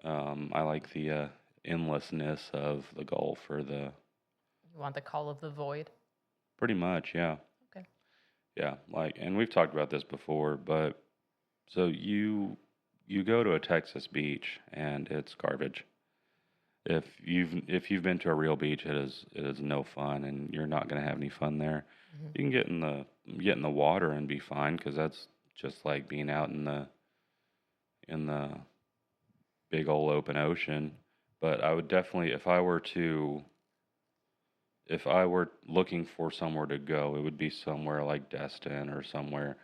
I like the endlessness of the Gulf or the... You want the call of the void? Pretty much, yeah. Okay. Yeah, and we've talked about this before, but so you go to a Texas beach and it's garbage. If you've been to a real beach, it is no fun, and you're not going to have any fun there. Mm-hmm. You can get in the water and be fine because that's just like being out in the big old open ocean. But I would definitely, if I were looking for somewhere to go, it would be somewhere like Destin or somewhere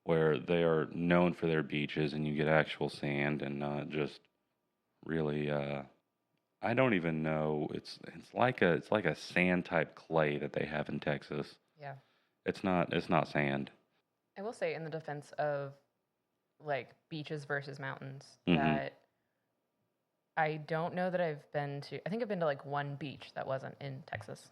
where they are known for their beaches and you get actual sand and not just really I don't even know. It's like a sand type clay that they have in Texas. Yeah. It's not sand. I will say in the defense of like beaches versus mountains Mhm. that I don't know that I've been to. I think I've been to like one beach that wasn't in Texas.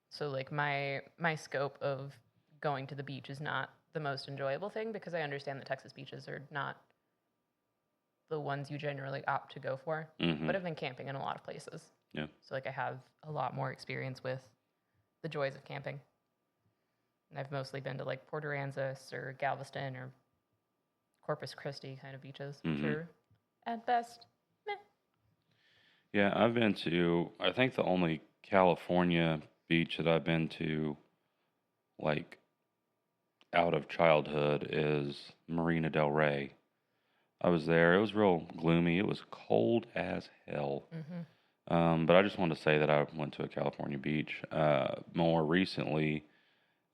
So like my scope of going to the beach is not the most enjoyable thing because I understand that Texas beaches are not the ones you generally opt to go for. Mhm. But I've been camping in a lot of places. Yeah. So like I have a lot more experience with the joys of camping. And I've mostly been to like Port Aransas or Galveston or Corpus Christi kind of beaches, which Mhm. are at best meh. Yeah, I've been to. I think the only California beach that I've been to, like out of childhood, is Marina Del Rey. I was there. It was real gloomy. It was cold as hell. But I just wanted to say that I went to a California beach. More recently,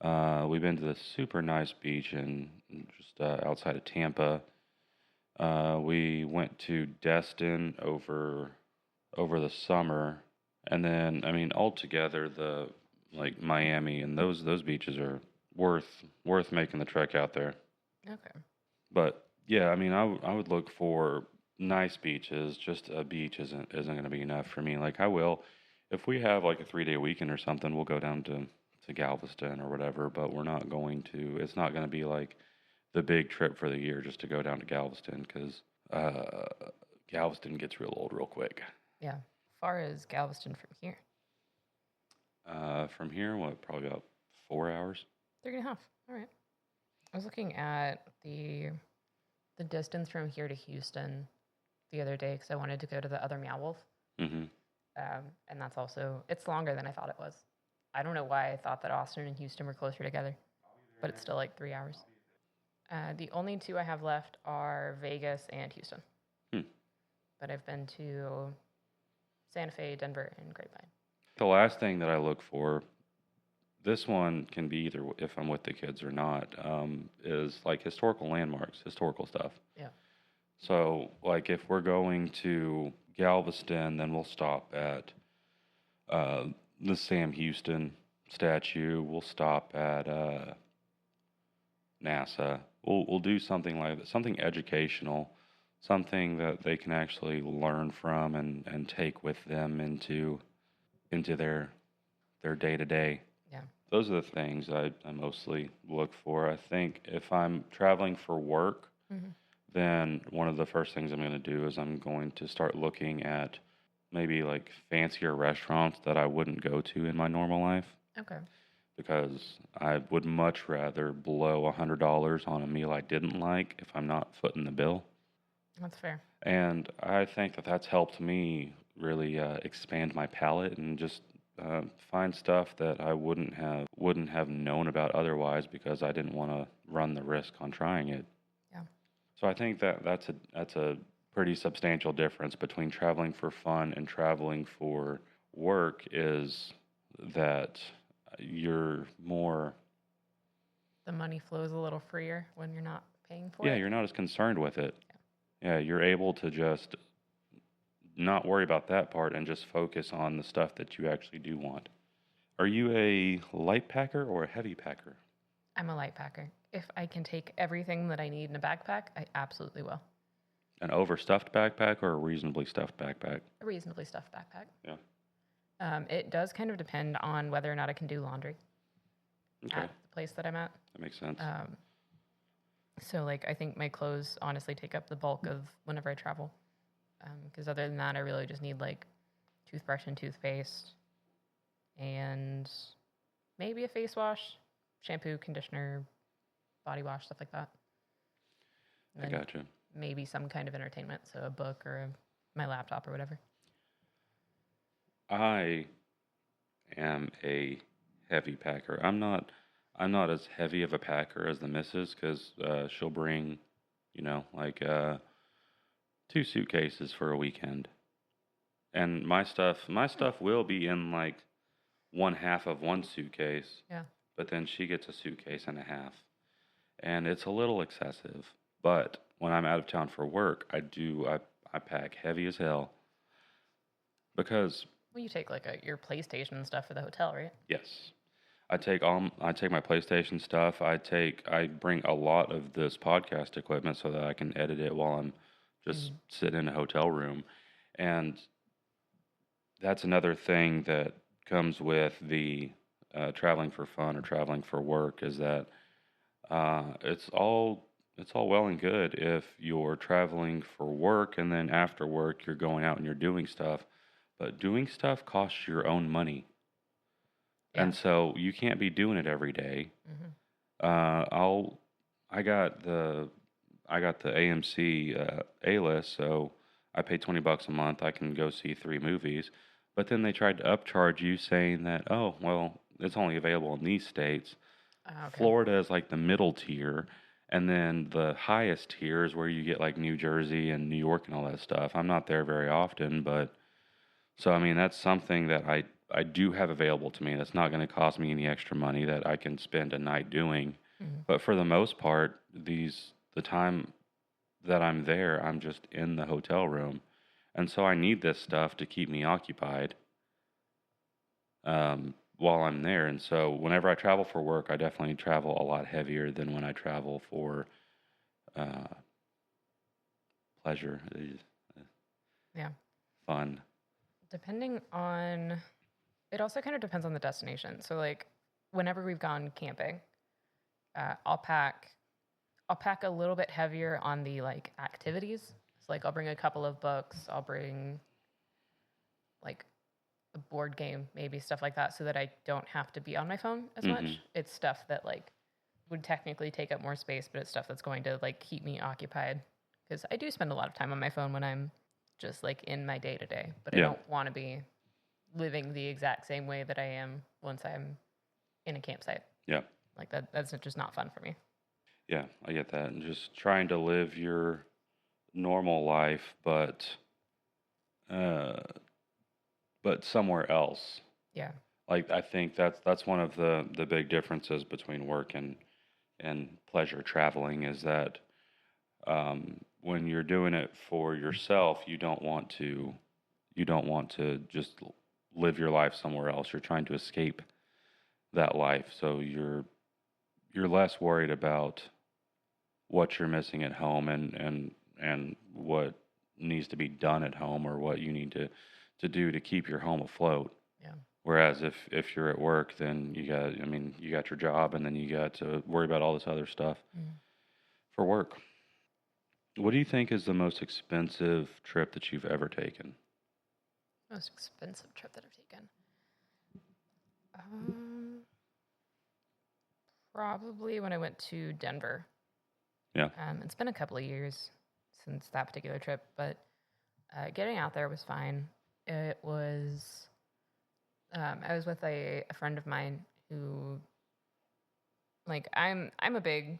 we've been to this super nice beach in just outside of Tampa. We went to Destin over the summer, and then I mean altogether the like Miami and those beaches are worth making the trek out there. Okay. But yeah, I mean I would look for nice beaches. Just a beach isn't going to be enough for me. Like I will, if we have like a 3-day weekend or something, we'll go down to Galveston or whatever. But we're not going to. It's not going to be like the big trip for the year just to go down to Galveston because Galveston gets real old real quick. Yeah. Far as Galveston from here? From here, what, probably about 4 hours. 3.5. All right. I was looking at the distance from here to Houston the other day because I wanted to go to the other Meow Wolf. Mm-hmm. And that's also, it's longer than I thought it was. I don't know why I thought that Austin and Houston were closer together, but it's still like 3 hours. The only two I have left are Vegas and Houston. But I've been to Santa Fe, Denver, and Grapevine. The last thing that I look for, this one can be either if I'm with the kids or not, is like historical landmarks, historical stuff. Yeah. So, like, if we're going to Galveston, then we'll stop at the Sam Houston statue. We'll stop at NASA. We'll do something like that, something educational, something that they can actually learn from and take with them into their day to day. Yeah. Those are the things I mostly look for. I think if I'm traveling for work, then one of the first things I'm going to do is I'm going to start looking at maybe like fancier restaurants that I wouldn't go to in my normal life. Okay. Because I would much rather blow $100 on a meal I didn't like if I'm not footing the bill. That's fair. And I think that that's helped me really expand my palate and just find stuff that I wouldn't have known about otherwise because I didn't want to run the risk on trying it. Yeah. So I think that that's a pretty substantial difference between traveling for fun and traveling for work is that you're more. The money flows a little freer when you're not paying for Yeah, it. you're not as concerned with it. Yeah, you're able to just not worry about that part and just focus on the stuff that you actually do want. Are you a light packer or a heavy packer? I'm a light packer. If I can take everything that I need in a backpack, I absolutely will. An overstuffed backpack or a reasonably stuffed backpack? A reasonably stuffed backpack. Yeah. It does kind of depend on whether or not I can do laundry Okay. at the place that I'm at. That makes sense. So, like, I think my clothes honestly take up the bulk of whenever I travel. Because other than that, I really just need, like, toothbrush and toothpaste and maybe a face wash, shampoo, conditioner, body wash, stuff like that. And I then gotcha. maybe some kind of entertainment, so a book or my laptop or whatever. I am a heavy packer. I'm not as heavy of a packer as the missus because she'll bring, like 2 suitcases for a weekend, and my stuff will be in like one half of one suitcase, Yeah. but then she gets a suitcase and a half, and it's a little excessive. But when I'm out of town for work, I pack heavy as hell because Well, you take like your PlayStation and stuff for the hotel, right? yes, I take my PlayStation stuff. I bring a lot of this podcast equipment so that I can edit it while I'm just sitting in a hotel room. And that's another thing that comes with the traveling for fun or traveling for work is that it's all well and good if you're traveling for work and then after work you're going out and you're doing stuff, but doing stuff costs your own money. Yeah. And so you can't be doing it every day. Hmm. I'll I got the AMC A list, so I pay $20 a month. I can go see 3 movies, but then they tried to upcharge you, saying that oh well, it's only available in these states. Okay. Florida is like the middle tier, and then the highest tier is where you get like New Jersey and New York and all that stuff. I'm not there very often, but so I mean that's something that I do have available to me. That's not going to cost me any extra money that I can spend a night doing. Mhm. But for the most part, the time that I'm there, I'm just in the hotel room, and so I need this stuff to keep me occupied while I'm there. And so whenever I travel for work, I definitely travel a lot heavier than when I travel for uh, pleasure, Yeah. fun. Depending on, it also kind of depends on the destination. So like, whenever we've gone camping, I'll pack a little bit heavier on the like activities. So like, I'll bring a couple of books. I'll bring like a board game, maybe stuff like that, so that I don't have to be on my phone as much. Mhm. It's stuff that like would technically take up more space, but it's stuff that's going to like keep me occupied because I do spend a lot of time on my phone when I'm just like in my day to day, but I Yeah. don't want to be living the exact same way that I am once I'm in a campsite. Yeah. Like that's just not fun for me. Yeah, I get that. And just trying to live your normal life, uh, but somewhere else. Yeah. Like I think that's one of the big differences between work and pleasure traveling is that when you're doing it for yourself, you don't want to just live your life somewhere else. You're trying to escape that life, so you're less worried about what you're missing at home and what needs to be done at home or what you need to do to keep your home afloat. Yeah. Whereas if you're at work, then you got your job and then you got to worry about all this other stuff Mm. for work. What do you think is the most expensive trip that you've ever taken? Most expensive trip that I've taken. Probably when I went to Denver. Yeah. It's been a couple of years since that particular trip, but getting out there was fine. It was. I was with a friend of mine who, like, I'm a big,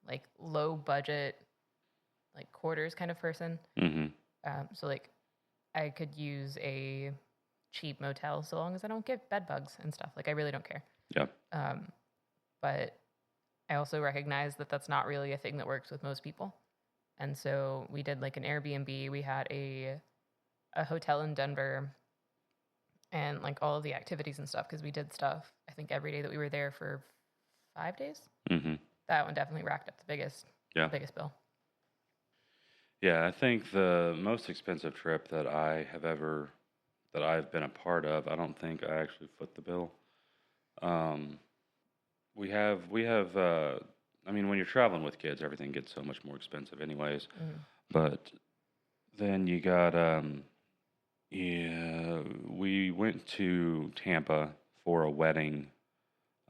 like, low budget, like quarters kind of person. Mm-hmm. So like, I could use a cheap motel so long as I don't get bed bugs and stuff. Like, I really don't care. Yeah. But I also recognize that that's not really a thing that works with most people. And so we did like an Airbnb. We had a hotel in Denver and like all of the activities and stuff because we did stuff, I think, every day that we were there for 5 days. Mm-hmm. That one definitely racked up the biggest bill. Yeah, I think the most expensive trip that I've been a part of, I don't think I actually foot the bill. We have. I mean, when you're traveling with kids, everything gets so much more expensive, anyways. Mm. But then you got. Yeah, we went to Tampa for a wedding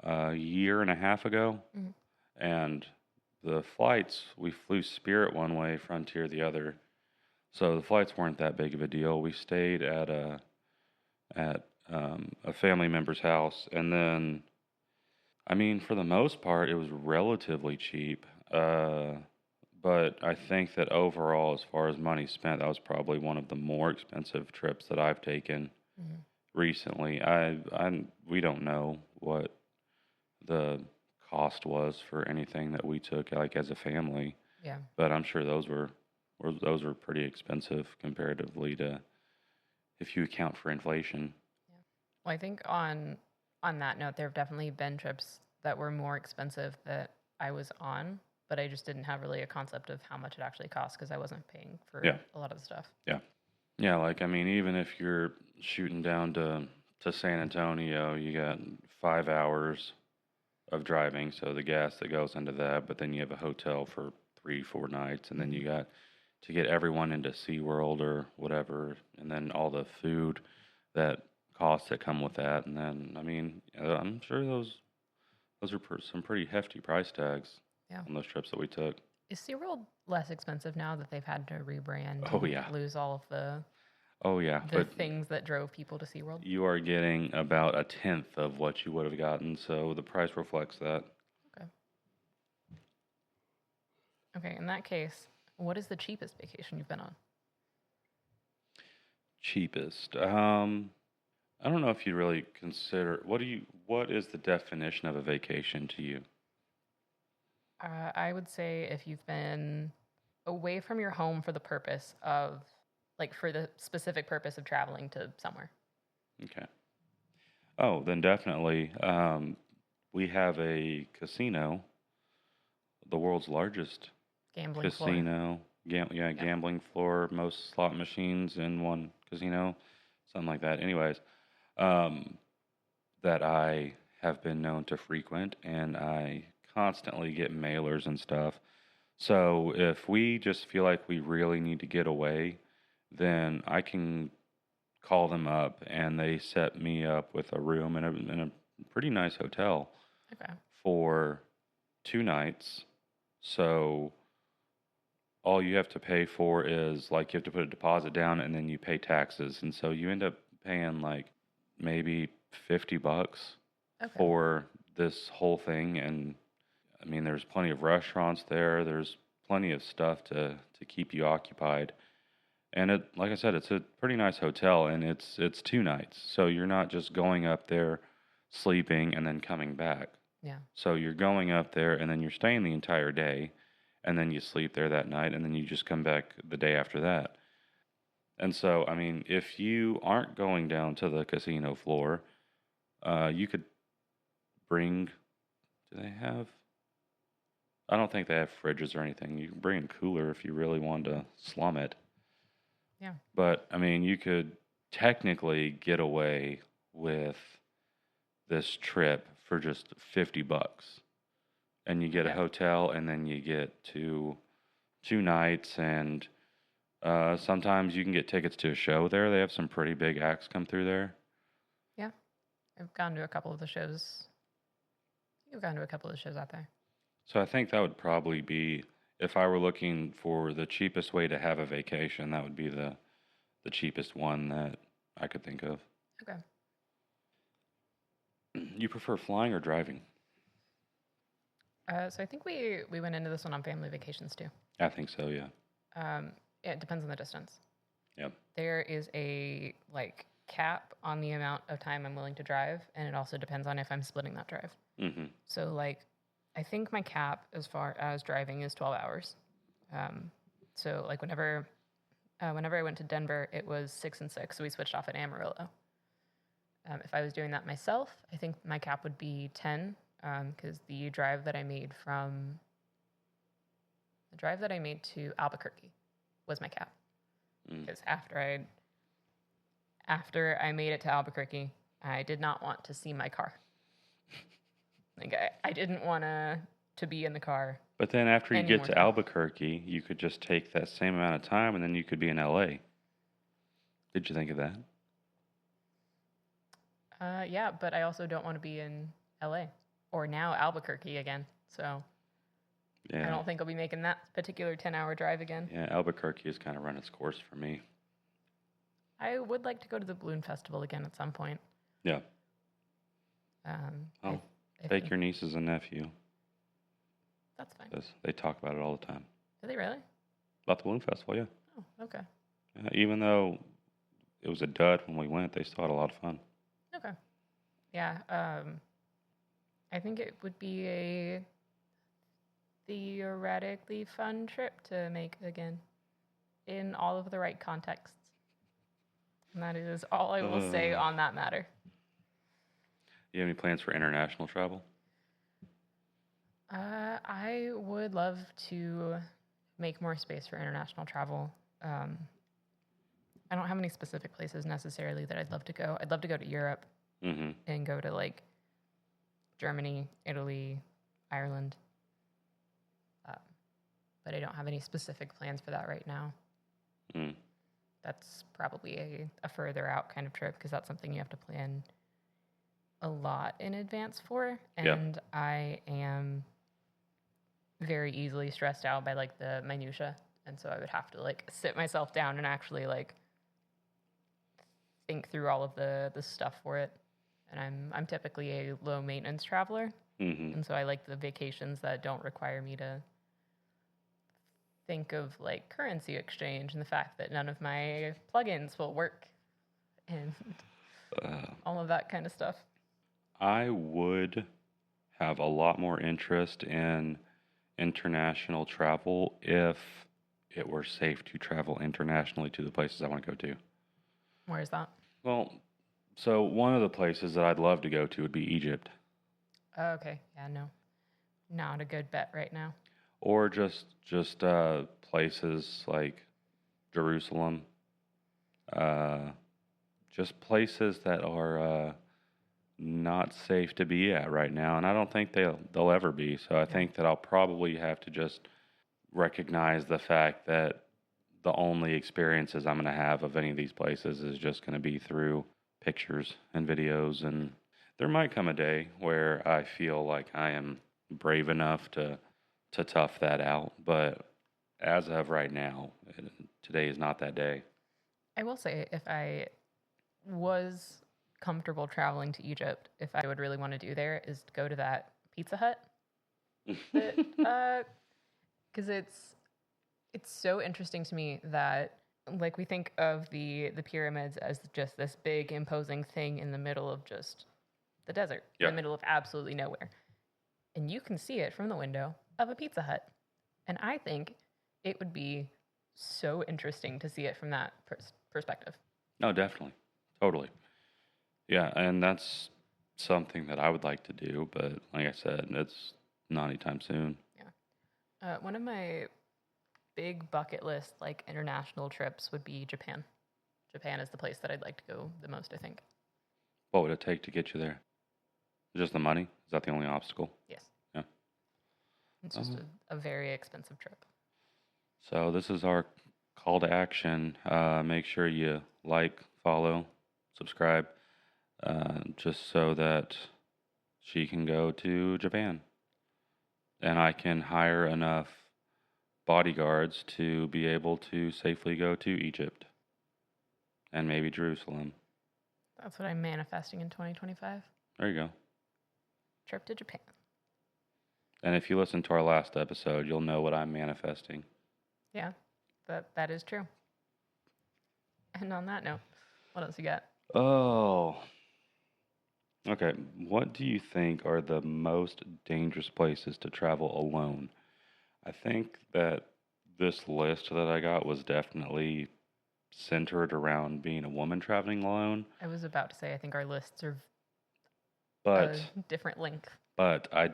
a year and a half ago, Mhm. and the flights we flew Spirit one way, Frontier the other. So the flights weren't that big of a deal. We stayed at a family member's house, and then I mean, for the most part, it was relatively cheap. But I think that overall, as far as money spent, that was probably one of the more expensive trips that I've taken Mhm. recently. We don't know what the cost was for anything that we took, like as a family, Yeah. but I'm sure those were pretty expensive comparatively to if you account for inflation. Yeah. Well, I think on that note, there have definitely been trips that were more expensive that I was on, but I just didn't have really a concept of how much it actually cost because I wasn't paying for Yeah. a lot of the stuff. Yeah. Yeah, like I mean, even if you're shooting down to San Antonio, you got 5 hours of driving, so the gas that goes into that, but then you have a hotel for 3, 4 nights, and then you got to get everyone into SeaWorld or whatever, and then all the food that costs that come with that, and then I mean, I'm sure those are some pretty hefty price tags Yeah. on those trips that we took. Is SeaWorld less expensive now that they've had to rebrand Oh and yeah, lose all of oh yeah, the but things that drove people to SeaWorld? you are getting about a tenth of what you would have gotten, so the price reflects that. Okay. Okay, in that case, what is the cheapest vacation you've been on? Cheapest. I don't know if you really consider what is the definition of a vacation to you? I would say if you've been away from your home for the purpose of, like, for the specific purpose of traveling to somewhere. Okay. Oh, then definitely. We have a casino, the world's largest Gambling floor. casino. Yep. Gambling floor, most slot machines in one casino, something like that. Anyways, um, that I have been known to frequent, and I constantly get mailers and stuff. So if we just feel like we really need to get away, then I can call them up and they set me up with a room in a pretty nice hotel Okay. for 2 nights. So all you have to pay for is like you have to put a deposit down and then you pay taxes. And so you end up paying like maybe $50 Okay. for this whole thing. And I mean, there's plenty of restaurants there. There's plenty of stuff to keep you occupied. And it, like I said, it's a pretty nice hotel, and it's 2 nights. So you're not just going up there, sleeping, and then coming back. Yeah. So you're going up there, and then you're staying the entire day, and then you sleep there that night, and then you just come back the day after that. And so, I mean, if you aren't going down to the casino floor, you could bring. Do they have? I don't think they have fridges or anything. You can bring a cooler if you really want to slum it. Yeah. But I mean, you could technically get away with this trip for just $50, and you get a Okay. hotel, and then you get to 2 nights, and sometimes you can get tickets to a show there. They have some pretty big acts come through there. Yeah. I've gone to a couple of the shows. You've gone to a couple of the shows out there. So I think that would probably be, if I were looking for the cheapest way to have a vacation, that would be the cheapest one that I could think of. Okay. You prefer flying or driving? So I think we went into this one on family vacations too. I think so, yeah. It depends on the distance. Yep. There is a like cap on the amount of time I'm willing to drive, and it also depends on if I'm splitting that drive. Mm-hmm. So like, I think my cap as far as driving is 12 hours. So like whenever I went to Denver, it was 6 and 6, so we switched off at Amarillo. If I was doing that myself, I think my cap would be 10, because the drive that I made to Albuquerque was my cap. Because after I made it to Albuquerque, I did not want to see my car. Like I didn't want to be in the car. But then after you any get more to time. Albuquerque, you could just take that same amount of time, and then you could be in LA. Did you think of that? Yeah, but I also don't want to be in LA or now Albuquerque again. So Yeah. I don't think I'll be making that particular 10-hour drive again. Yeah, Albuquerque has kind of run its course for me. I would like to go to the Balloon Festival again at some point. Yeah. Um, Oh, Take your nieces and nephew. That's fine. 'Cause they talk about it all the time. Do they really? About the balloon festival, yeah. Oh, okay. Yeah, even though it was a dud when we went, they still had a lot of fun. Okay. Yeah. I think it would be a theoretically fun trip to make again in all of the right contexts. And that is all I will say on that matter. You have any plans for international travel? I would love to make more space for international travel. I don't have any specific places necessarily that I'd love to go. I'd love to go to Europe and go to like Germany, Italy, Ireland. But I don't have any specific plans for that right now. That's probably a further out kind of trip because that's something you have to plan a lot in advance for. And I am very easily stressed out by like the minutia. And so I would have to like sit myself down and actually like think through all of the stuff for it. And I'm typically a low maintenance traveler. And so I like the vacations that don't require me to think of like currency exchange and the fact that none of my plugins will work and all of that kind of stuff. I would have a lot more interest in international travel if it were safe to travel internationally to the places I want to go to. Where is that? Well, so one of the places that I'd love to go to would be Egypt. Oh, okay. Yeah, no. Not a good bet right now. Or just places like Jerusalem. Just places that are not safe to be at right now, and I don't think they'll ever be. So I think that I'll probably have to just recognize the fact that the only experiences I'm going to have of any of these places is just going to be through pictures and videos. And there might come a day where I feel like I am brave enough to tough that out. But as of right now, today is not that day. I will say, if I was comfortable traveling to Egypt, if I would really want to do there, is to go to that Pizza Hut. Because it's so interesting to me that like we think of the pyramids as just this big imposing thing in the middle of just the desert, in the middle of absolutely nowhere, and you can see it from the window of a Pizza Hut. And I think it would be so interesting to see it from that perspective. No, definitely. Totally. Yeah, and that's something that I would like to do, but like I said, it's not anytime soon. Yeah. One of my big bucket list, like international trips, would be Japan. Japan is the place that I'd like to go the most, I think. What would it take to get you there? Just the money? Is that the only obstacle? Yes. Yeah. It's just a very expensive trip. So this is our call to action. Make sure you like, follow, subscribe, just so that she can go to Japan. And I can hire enough bodyguards to be able to safely go to Egypt and maybe Jerusalem. That's what I'm manifesting in 2025. There you go. Trip to Japan. And if you listen to our last episode, you'll know what I'm manifesting. Yeah, that is true. And on that note, what else you got? Oh. Okay. What do you think are the most dangerous places to travel alone? I think that this list that I got was definitely centered around being a woman traveling alone. I was about to say, I think our lists are But a different length. But I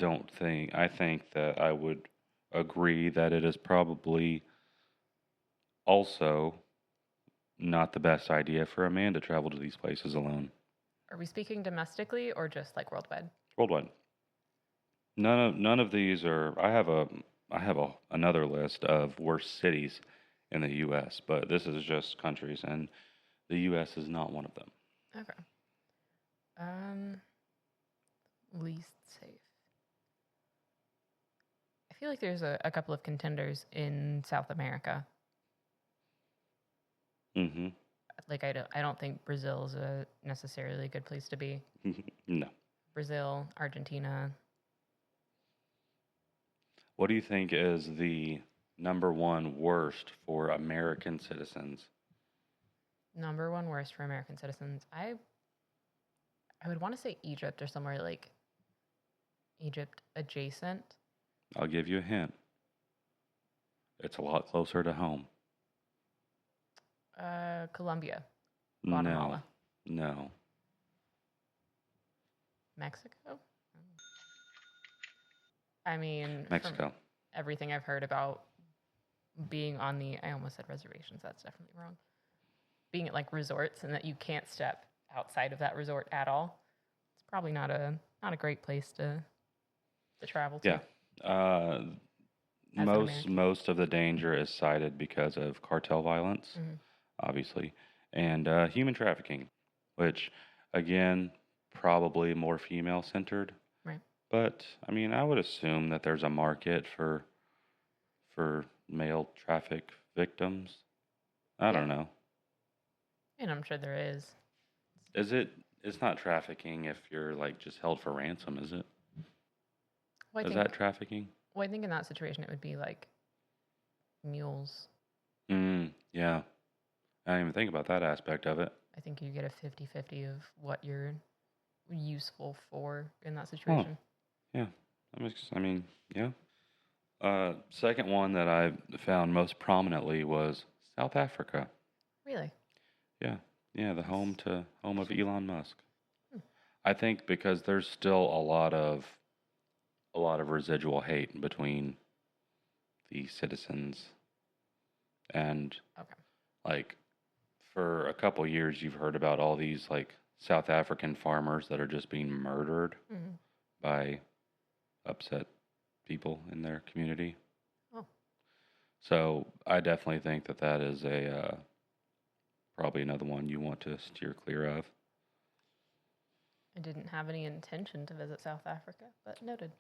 think that I would agree that it is probably also not the best idea for a man to travel to these places alone. Are we speaking domestically or just like worldwide? Worldwide. None of these are. I have another list of worst cities in the U.S., but this is just countries, and the U.S. is not one of them. Okay. Least safe. I feel like there's a couple of contenders in South America. Mm-hmm. Like I don't think Brazil is a necessarily good place to be. No. Brazil, Argentina. What do you think is the number one worst for American citizens? Number one worst for American citizens. I would want to say Egypt or somewhere like Egypt adjacent. I'll give you a hint. It's a lot closer to home. Colombia, Guatemala, No. Mexico. I mean, Mexico. from everything I've heard about being on I almost said reservations. That's definitely wrong. Being at like resorts and that you can't step outside of that resort at all. It's probably not a great place to travel to. Yeah. As an American. Most of the danger is cited because of cartel violence, obviously, and human trafficking, which again probably more female centered. Right. But I mean, I would assume that there's a market for male traffic victims. I don't know. And I'm sure there is. Is it? It's not trafficking if you're like just held for ransom, is it? Well, Is that trafficking? Well, I think in that situation it would be like mules. Yeah. I didn't even think about that aspect of it. I think you get a 50-50 of what you're useful for in that situation. Yeah. Yeah. Second one that I found most prominently was South Africa. Really? Yeah. Yeah, the home of Elon Musk. I think because there's still a lot of residual hate between the citizens and like for a couple years you've heard about all these like South African farmers that are just being murdered by upset people in their community. Oh. So I definitely think that is a probably another one you want to steer clear of. I didn't have any intention to visit South Africa, but noted.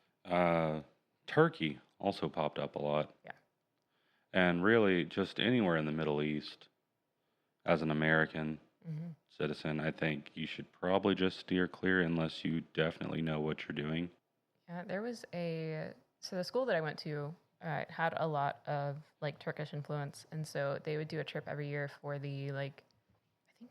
Turkey also popped up a lot. Yeah. And really just anywhere in the Middle East as an American citizen, I think you should probably just steer clear unless you definitely know what you're doing. Yeah, there was so the school that I went to had a lot of like Turkish influence, and so they would do a trip every year for the like I think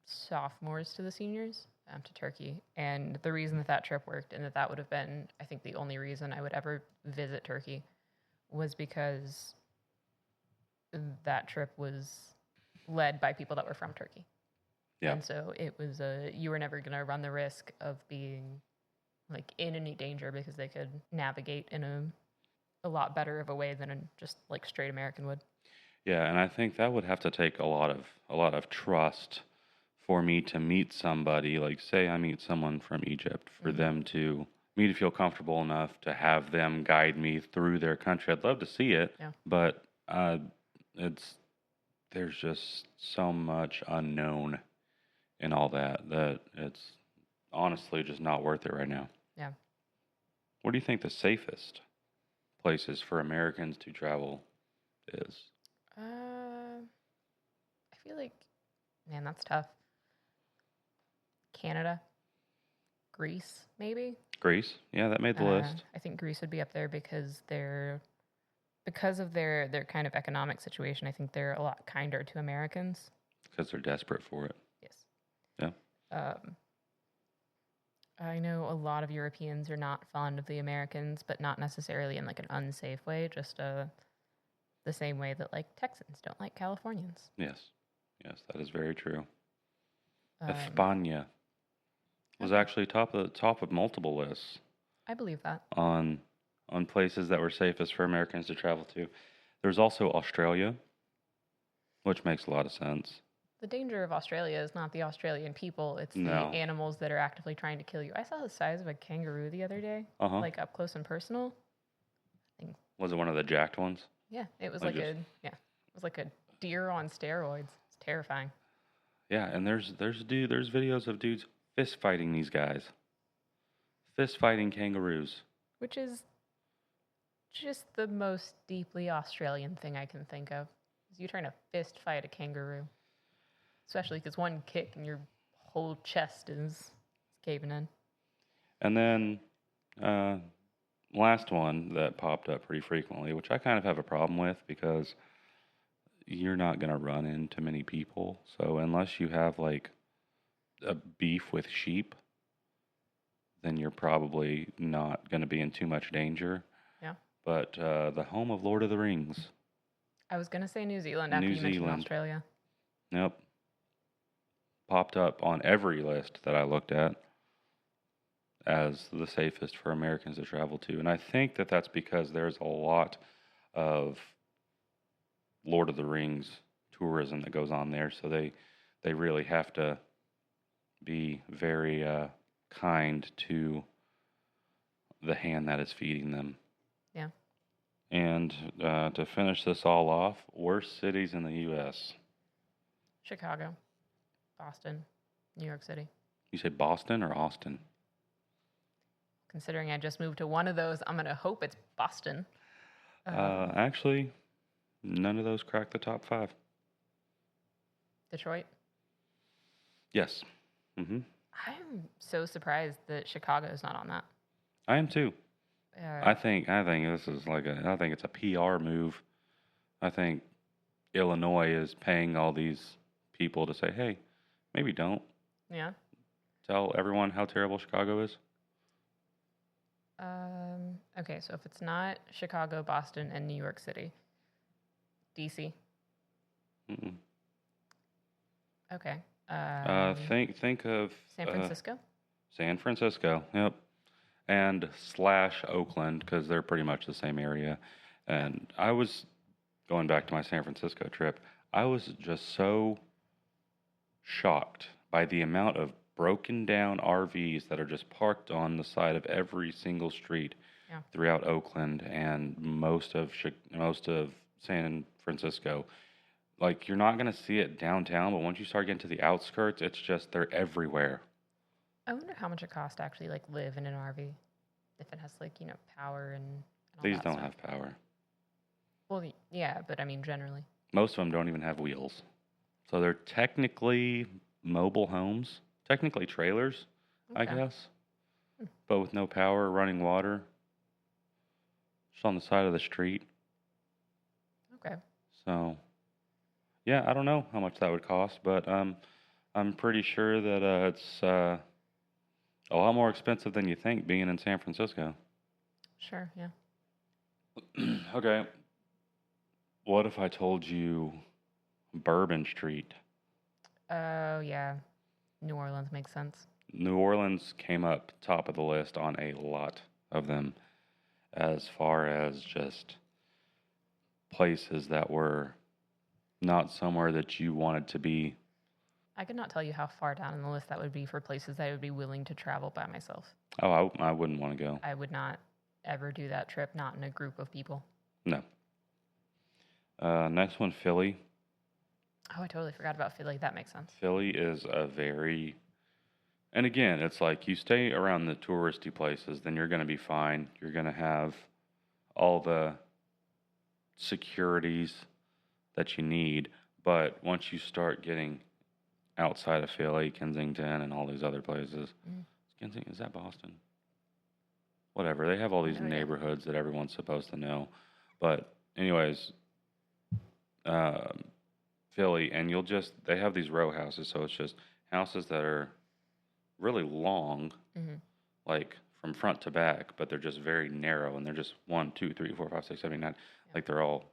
sophomores to the seniors to Turkey. And the reason that trip worked and that would have been, I think, the only reason I would ever visit Turkey was because that trip was led by people that were from Turkey. Yeah. And so it was you were never going to run the risk of being like in any danger because they could navigate in a lot better of a way than just like straight American would. Yeah, and I think that would have to take a lot of trust for me to meet somebody. Like, say I meet someone from Egypt, for me to feel comfortable enough to have them guide me through their country. I'd love to see it, but there's just so much unknown in all that it's honestly just not worth it right now. Yeah. What do you think the safest places for Americans to travel is? I feel like, man, that's tough. Canada, Greece, maybe. Greece, yeah, that made the list. I think Greece would be up there because of their kind of economic situation. I think they're a lot kinder to Americans. Because they're desperate for it. Yes. Yeah. I know a lot of Europeans are not fond of the Americans, but not necessarily in like an unsafe way. Just the same way that like Texans don't like Californians. Yes, that is very true. España was actually top of multiple lists. I believe that. On places that were safest for Americans to travel to. There's also Australia, which makes a lot of sense. The danger of Australia is not the Australian people, it's the animals that are actively trying to kill you. I saw the size of a kangaroo the other day, like up close and personal. Was it one of the jacked ones? Yeah, it was it was like a deer on steroids. It's terrifying. Yeah, and there's videos of dudes fist fighting these guys. Fist fighting kangaroos. Which is just the most deeply Australian thing I can think of. Is you trying to fist fight a kangaroo. Especially because one kick and your whole chest is caving in. And then last one that popped up pretty frequently, which I kind of have a problem with because you're not going to run into many people. So unless you have like a beef with sheep, then you're probably not going to be in too much danger. Yeah. But the home of Lord of the Rings. I was going to say New Zealand after you mentioned Australia. Yep. Popped up on every list that I looked at as the safest for Americans to travel to. And I think that that's because there's a lot of Lord of the Rings tourism that goes on there. So they really have to be very kind to the hand that is feeding them. Yeah. And to finish this all off, worst cities in the U.S. Chicago, Boston, New York City. You say Boston or Austin? Considering I just moved to one of those, I'm going to hope it's Boston. Actually, none of those cracked the top 5. Detroit? Yes. Mm-hmm. I'm so surprised that Chicago is not on that. I am too. I think this is I think it's a PR move. I think Illinois is paying all these people to say, hey, maybe don't. Yeah. Tell everyone how terrible Chicago is. Okay, so if it's not Chicago, Boston, and New York City, DC. Mm-mm. Okay. Think of San Francisco. San Francisco. Yep. And / Oakland, because they're pretty much the same area. And I was going back to my San Francisco trip. I was just so shocked by the amount of broken down RVs that are just parked on the side of every single street throughout Oakland and most of San Francisco. Like, you're not going to see it downtown, but once you start getting to the outskirts, it's just, they're everywhere. I wonder how much it costs to actually, like, live in an RV. If it has, like, power and all These that don't stuff. have power. Well, yeah, but I mean, generally. Most of them don't even have wheels. So they're technically mobile homes, technically trailers, I guess, but with no power, running water, just on the side of the street. Okay. So, yeah, I don't know how much that would cost, but I'm pretty sure that it's a lot more expensive than you think being in San Francisco. Sure, yeah. Okay. What if I told you Bourbon Street? Oh, yeah. New Orleans makes sense. New Orleans came up top of the list on a lot of them as far as just places that were not somewhere that you wanted to be. I could not tell you how far down in the list that would be for places I would be willing to travel by myself. Oh, I wouldn't want to go. I would not ever do that trip, not in a group of people. No. Next one, Philly. Oh, I totally forgot about Philly. That makes sense. Philly is and again, it's like you stay around the touristy places, then you're going to be fine. You're going to have all the securities that you need. But once you start getting outside of Philly, Kensington, and all these other places, Kensington, is that Boston? Whatever. They have all these neighborhoods that everyone's supposed to know. But anyways, Philly, and they have these row houses, so it's just houses that are really long, like from front to back, but they're just very narrow, and they're just 1, 2, 3, 4, 5, 6, 7, 8, 9, like they're all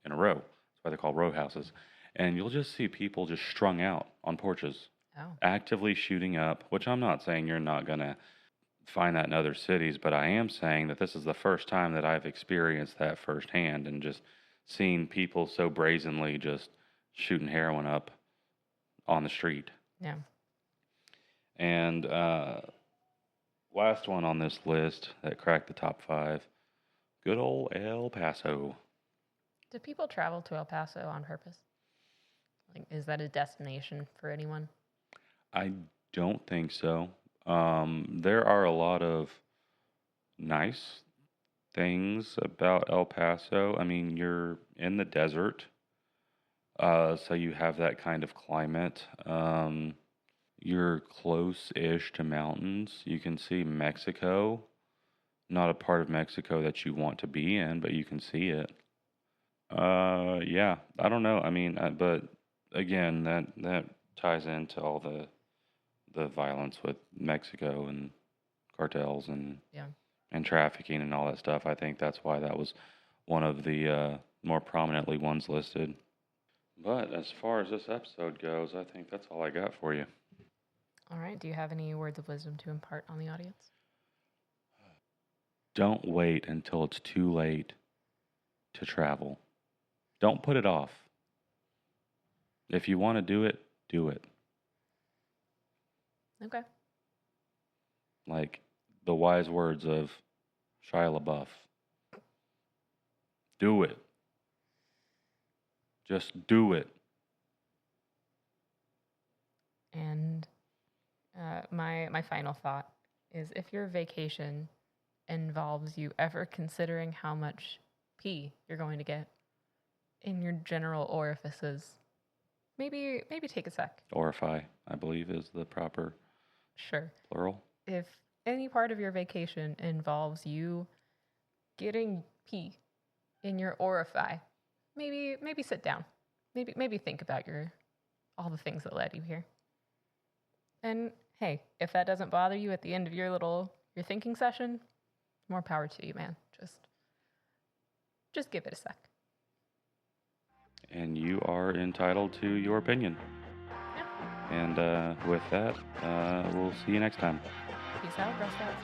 in a row. That's why they're called row houses. And you'll just see people just strung out on porches, actively shooting up, which I'm not saying you're not going to find that in other cities, but I am saying that this is the first time that I've experienced that firsthand and just seen people so brazenly just shooting heroin up on the street. Yeah. And last one on this list that cracked the top 5, good old El Paso. Do people travel to El Paso on purpose? Like, is that a destination for anyone? I don't think so. There are a lot of nice things about El Paso. I mean, you're in the desert, so you have that kind of climate. you're close-ish to mountains. You can see Mexico. Not a part of Mexico that you want to be in, but you can see it. Yeah, I don't know. I mean, but again, that ties into all the violence with Mexico and cartels Yeah. and trafficking and all that stuff. I think that's why that was one of the more prominently ones listed. But as far as this episode goes, I think that's all I got for you. All right. Do you have any words of wisdom to impart on the audience? Don't wait until it's too late to travel. Don't put it off. If you want to do it, do it. Okay. Like the wise words of Shia LaBeouf. Do it. Just do it. And my final thought is if your vacation involves you ever considering how much pee you're going to get in your general orifices, maybe take a sec. Orify, I believe, is the proper Sure. plural. If any part of your vacation involves you getting pee in your orify, maybe sit down. Maybe think about all the things that led you here. And hey, if that doesn't bother you at the end of your thinking session, more power to you, man. Just give it a sec. And you are entitled to your opinion. Yeah. And with that, we'll see you next time. Peace out, rest out.